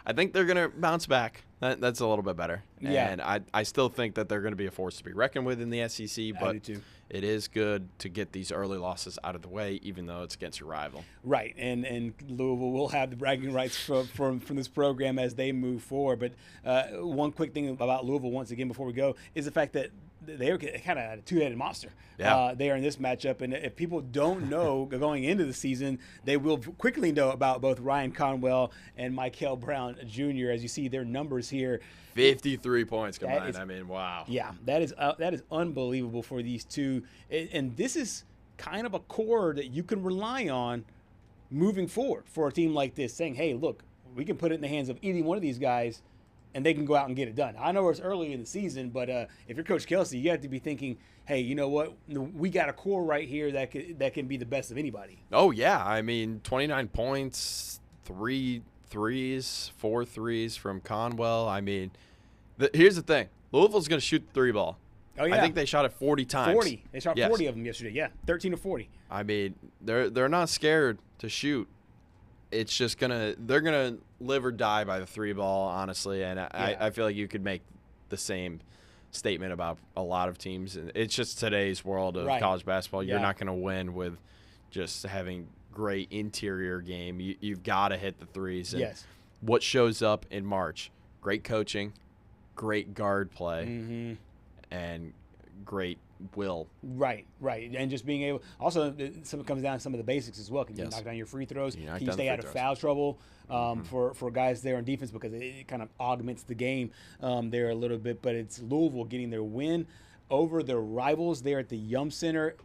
I think they're going to bounce back. That's a little bit better. Yeah. And I still think that they're going to be a force to be reckoned with in the SEC, but it is good to get these early losses out of the way, even though it's against your rival. Right, and Louisville will have the bragging rights from this program as they move forward. But one quick thing about Louisville, once again, before we go, is the fact that they are kind of a two-headed monster. They are in this matchup, and if people don't know going into the season, they will quickly know about both Ryan Conwell and Michael Brown Jr. As you see their numbers here, 53 points combined. I mean, wow. Yeah, that is unbelievable for these two, and this is kind of a core that you can rely on moving forward for a team like this, saying, "Hey, look, we can put it in the hands of any one of these guys." And they can go out and get it done. I know it's early in the season, but if you're Coach Kelsey, you have to be thinking, hey, you know what? We got a core right here that can be the best of anybody. Oh, yeah. I mean, 29 points, 3 threes, 4 threes from Conwell. I mean, here's the thing. Louisville's going to shoot the 3 ball. Oh, yeah. I think they shot it 40 times. 40. They shot 40 of them yesterday. Yeah, 13 to 40. I mean, they're not scared to shoot. It's just they're gonna live or die by the 3 ball, honestly, and I feel like you could make the same statement about a lot of teams. And it's just today's world of college basketball. You're not gonna win with just having great interior game. You've got to hit the threes. And what shows up in March? Great coaching, great guard play, and great will. Right. And just being able, also, some comes down to some of the basics as well. Can you knock down your free throws? Can you stay out of foul trouble for guys there on defense, because it kind of augments the game there a little bit. But it's Louisville getting their win over their rivals there at the Yum Center.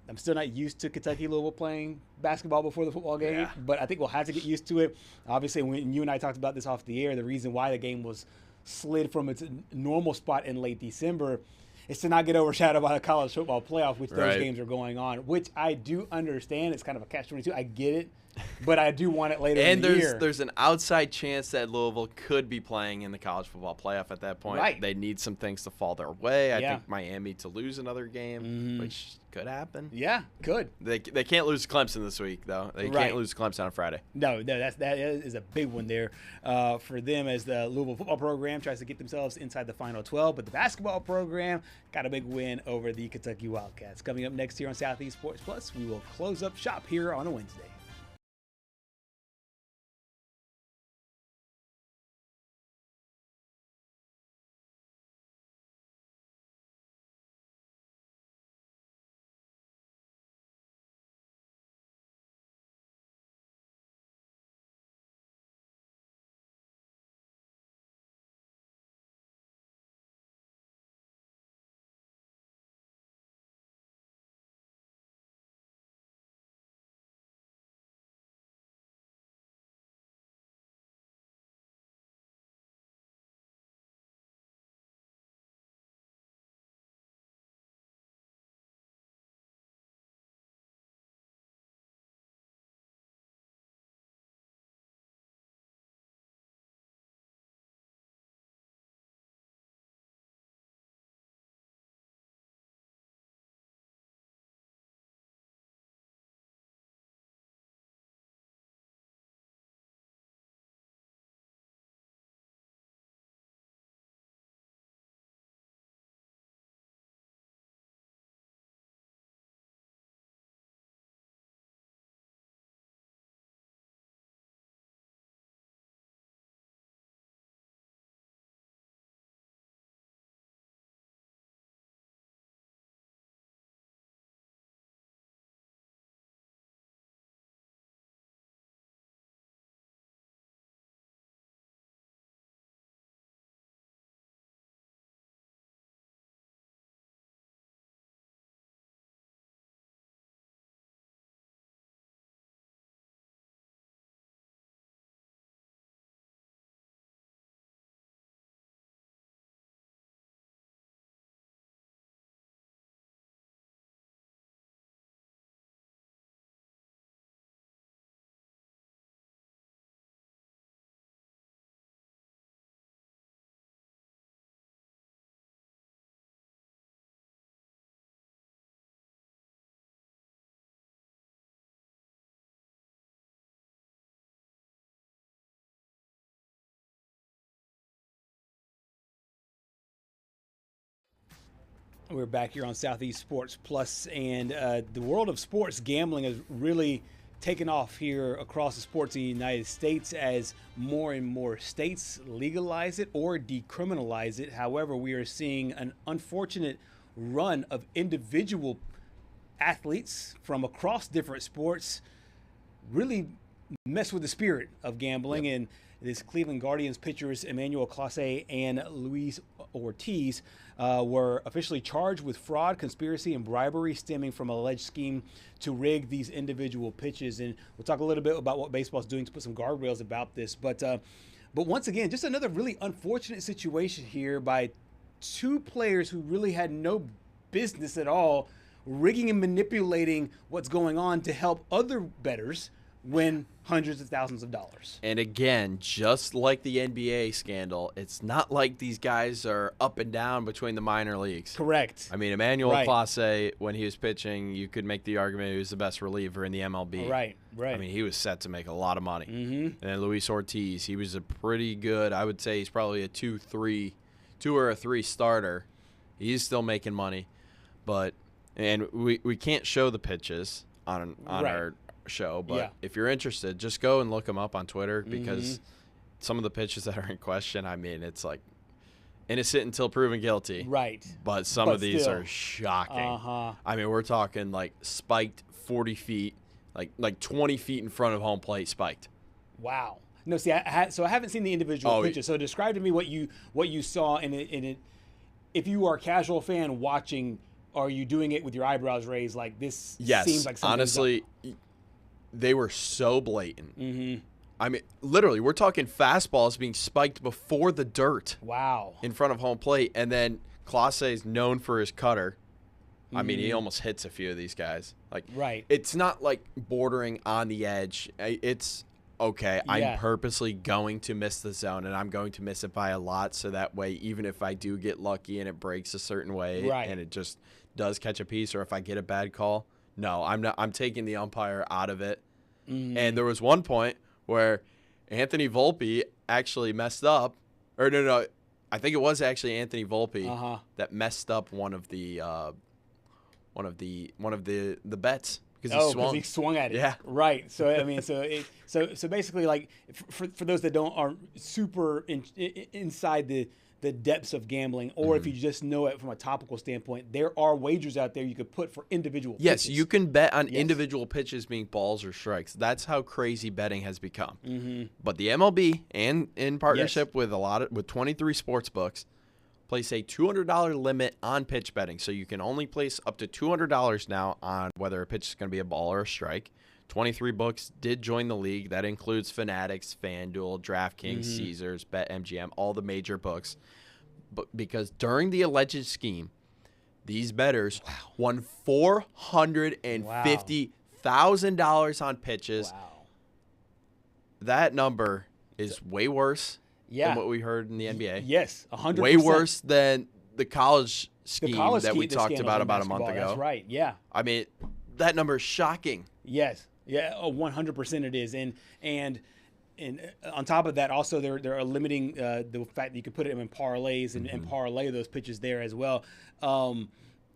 I'm still not used to Kentucky Louisville playing basketball before the football game, but I think we'll have to get used to it. Obviously, when you and I talked about this off the air, the reason why the game was slid from its normal spot in late December is to not get overshadowed by the college football playoff, which those games are going on, which I do understand. It's kind of a catch-22. I get it, but I do want it later in the year. And there's an outside chance that Louisville could be playing in the college football playoff at that point. Right. They need some things to fall their way. I think Miami to lose another game, which could happen. Yeah, could. They can't lose Clemson this week, though. They can't lose Clemson on Friday. No, that is a big one there for them, as the Louisville football program tries to get themselves inside the Final 12. But the basketball program got a big win over the Kentucky Wildcats. Coming up next here on Southeast Sports Plus, we will close up shop here on a Wednesday. We're back here on Southeast Sports Plus, and the world of sports gambling has really taken off here across the sports in the United States as more and more states legalize it or decriminalize it. However, we are seeing an unfortunate run of individual athletes from across different sports really mess with the spirit of gambling. And this Cleveland Guardians pitchers Emmanuel Clase and Luis Ortiz were officially charged with fraud, conspiracy, and bribery stemming from an alleged scheme to rig these individual pitches. And we'll talk a little bit about what baseball is doing to put some guardrails about this. But once again, just another really unfortunate situation here by two players who really had no business at all rigging and manipulating what's going on to help other bettors win hundreds of thousands of dollars. And again, just like the NBA scandal, it's not like these guys are up and down between the minor leagues. Correct. I mean, Emmanuel Clase, when he was pitching, you could make the argument he was the best reliever in the MLB. Right. I mean, he was set to make a lot of money. Mm-hmm. And then Luis Ortiz, he was a pretty good, I would say he's probably a 2 or a 3 starter. He's still making money. And we can't show the pitches on our show, but if you're interested, just go and look them up on Twitter, because some of the pitches that are in question, I mean, it's like innocent until proven guilty. Right. But some of these are shocking. I mean, we're talking like spiked 40 feet, like 20 feet in front of home plate spiked. Wow. No, see, I haven't seen the individual pitches. So describe to me what you saw in it. If you are a casual fan watching, are you doing it with your eyebrows raised like this? Yes. Seems like something. Honestly, they were so blatant. I mean, literally, we're talking fastballs being spiked before the dirt. Wow. In front of home plate. And then Clase is known for his cutter. I mean, he almost hits a few of these guys. It's not like bordering on the edge. It's okay. I'm purposely going to miss the zone, and I'm going to miss it by a lot, so that way, even if I do get lucky and it breaks a certain way and it just does catch a piece, or if I get a bad call, no, I'm not. I'm taking the umpire out of it. And there was one point where Anthony Volpe actually messed up, or no, I think it was actually Anthony Volpe that messed up one of the bets because he swung at it. Yeah, right. So I mean, so basically, like for those that aren't super inside the depths of gambling, or if you just know it from a topical standpoint, there are wagers out there you could put for individual pitches. Yes, you can bet on individual pitches being balls or strikes. That's how crazy betting has become. But the MLB, and in partnership with 23 sports books, place a $200 limit on pitch betting. So you can only place up to $200 now on whether a pitch is going to be a ball or a strike. 23 books did join the league. That includes Fanatics, FanDuel, DraftKings, Caesars, BetMGM, all the major books. But because during the alleged scheme, these bettors won $450,000 on pitches. Wow. That number is way worse than what we heard in the NBA. Yes, 100%. Way worse than the college scheme that we talked about a month ago. That's right, yeah. I mean, that number is shocking. Yes. Yeah, 100% it is. And on top of that, also they're limiting the fact that you could put it in parlays and parlay those pitches there as well. Do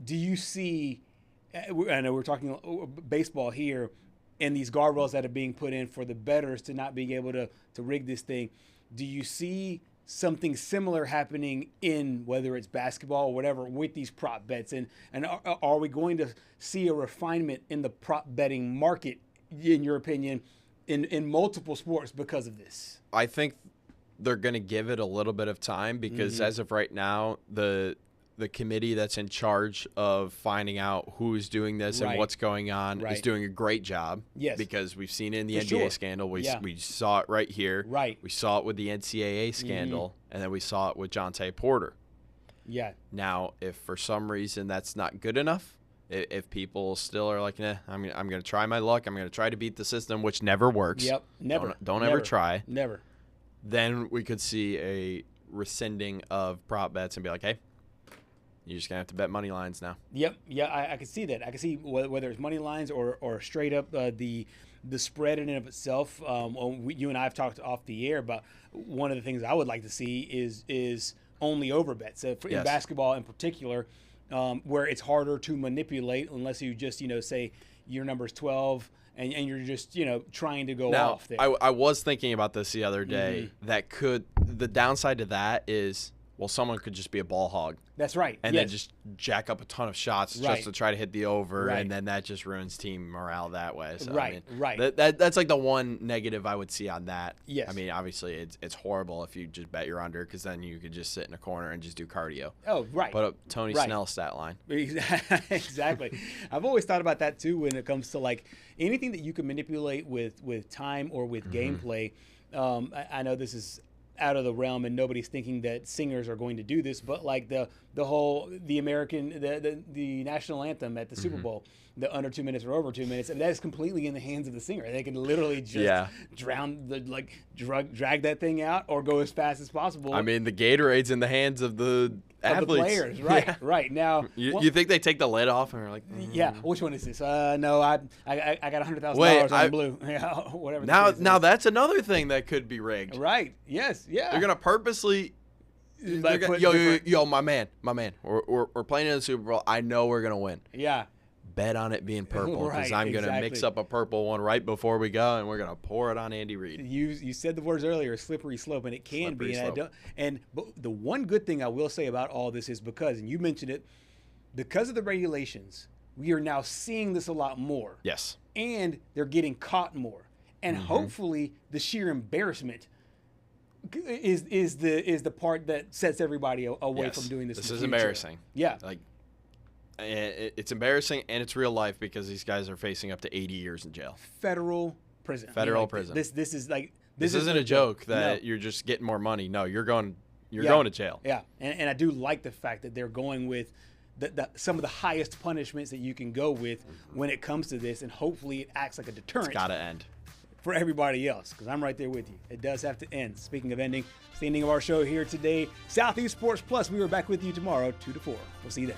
you see? I know we're talking baseball here, and these guardrails that are being put in for the bettors to not being able to rig this thing. Do you see something similar happening in whether it's basketball or whatever with these prop bets? And are we going to see a refinement in the prop betting market, in your opinion, in multiple sports because of this? I think they're going to give it a little bit of time because as of right now, the committee that's in charge of finding out who's doing this and what's going on is doing a great job. Yes. Because we've seen it in the NBA scandal. We saw it right here. Right. We saw it with the NCAA scandal, and then we saw it with Jonte Porter. Yeah. Now, if for some reason that's not good enough, if people still are like, nah, I'm going to try my luck, I'm going to try to beat the system, which never works. Yep, never. Don't ever try. Never. Then we could see a rescinding of prop bets and be like, hey, you're just going to have to bet money lines now. Yep. Yeah, I can see that. I can see whether it's money lines or straight up the spread in and of itself. You and I have talked off the air about one of the things I would like to see is only over bets. In basketball in particular, where it's harder to manipulate unless you just, say your number's 12 and you're just, trying to go off there. I was thinking about this the other day. The downside to that is, well, someone could just be a ball hog. That's right. And then just jack up a ton of shots just to try to hit the over, Right. and then that just ruins team morale that way. So, Right, right. That's like the one negative I would see on that. Yes. I mean, obviously, it's horrible if you just bet your under, because then you could just sit in a corner and just do cardio. Oh, right. Put up Tony Right. Snell's stat line. Exactly. I've always thought about that, too, when it comes to, like, anything that you can manipulate with time or with gameplay. I know this is out of the realm and nobody's thinking that singers are going to do this, but like the national anthem at the Super Bowl, the under 2 minutes or over 2 minutes, and that is completely in the hands of the singer. They can literally just drag that thing out or go as fast as possible. I mean, the Gatorade's in the hands of the athletes. The players, right? Right now, you think they take the lid off and are like, yeah, which one is this? No, I got $100,000 on blue. Yeah, whatever. Now that's another thing that could be rigged. Right? Yes. Yeah. They're gonna purposely. Yo, my man. We're playing in the Super Bowl. I know we're gonna win. Yeah. Bet on it being purple, because I'm going to mix up a purple one right before we go, and we're going to pour it on Andy Reid. You said the words earlier, slippery slope, and it can be. But the one good thing I will say about all this is because, and you mentioned it, because of the regulations, we are now seeing this a lot more. Yes. And they're getting caught more. And hopefully the sheer embarrassment is the part that sets everybody away from doing this. This is embarrassing. Yeah. Like, it's embarrassing, and it's real life, because these guys are facing up to 80 years in jail. Federal prison. Prison. This is like this isn't a joke that you're just getting more money. No, you're going to jail. Yeah, and I do like the fact that they're going with some of the highest punishments that you can go with when it comes to this, and hopefully it acts like a deterrent. It's got to end for everybody else, because I'm right there with you. It does have to end. Speaking of ending, it's the ending of our show here today. Southeast Sports Plus. We are back with you tomorrow, 2 to 4. We'll see you then.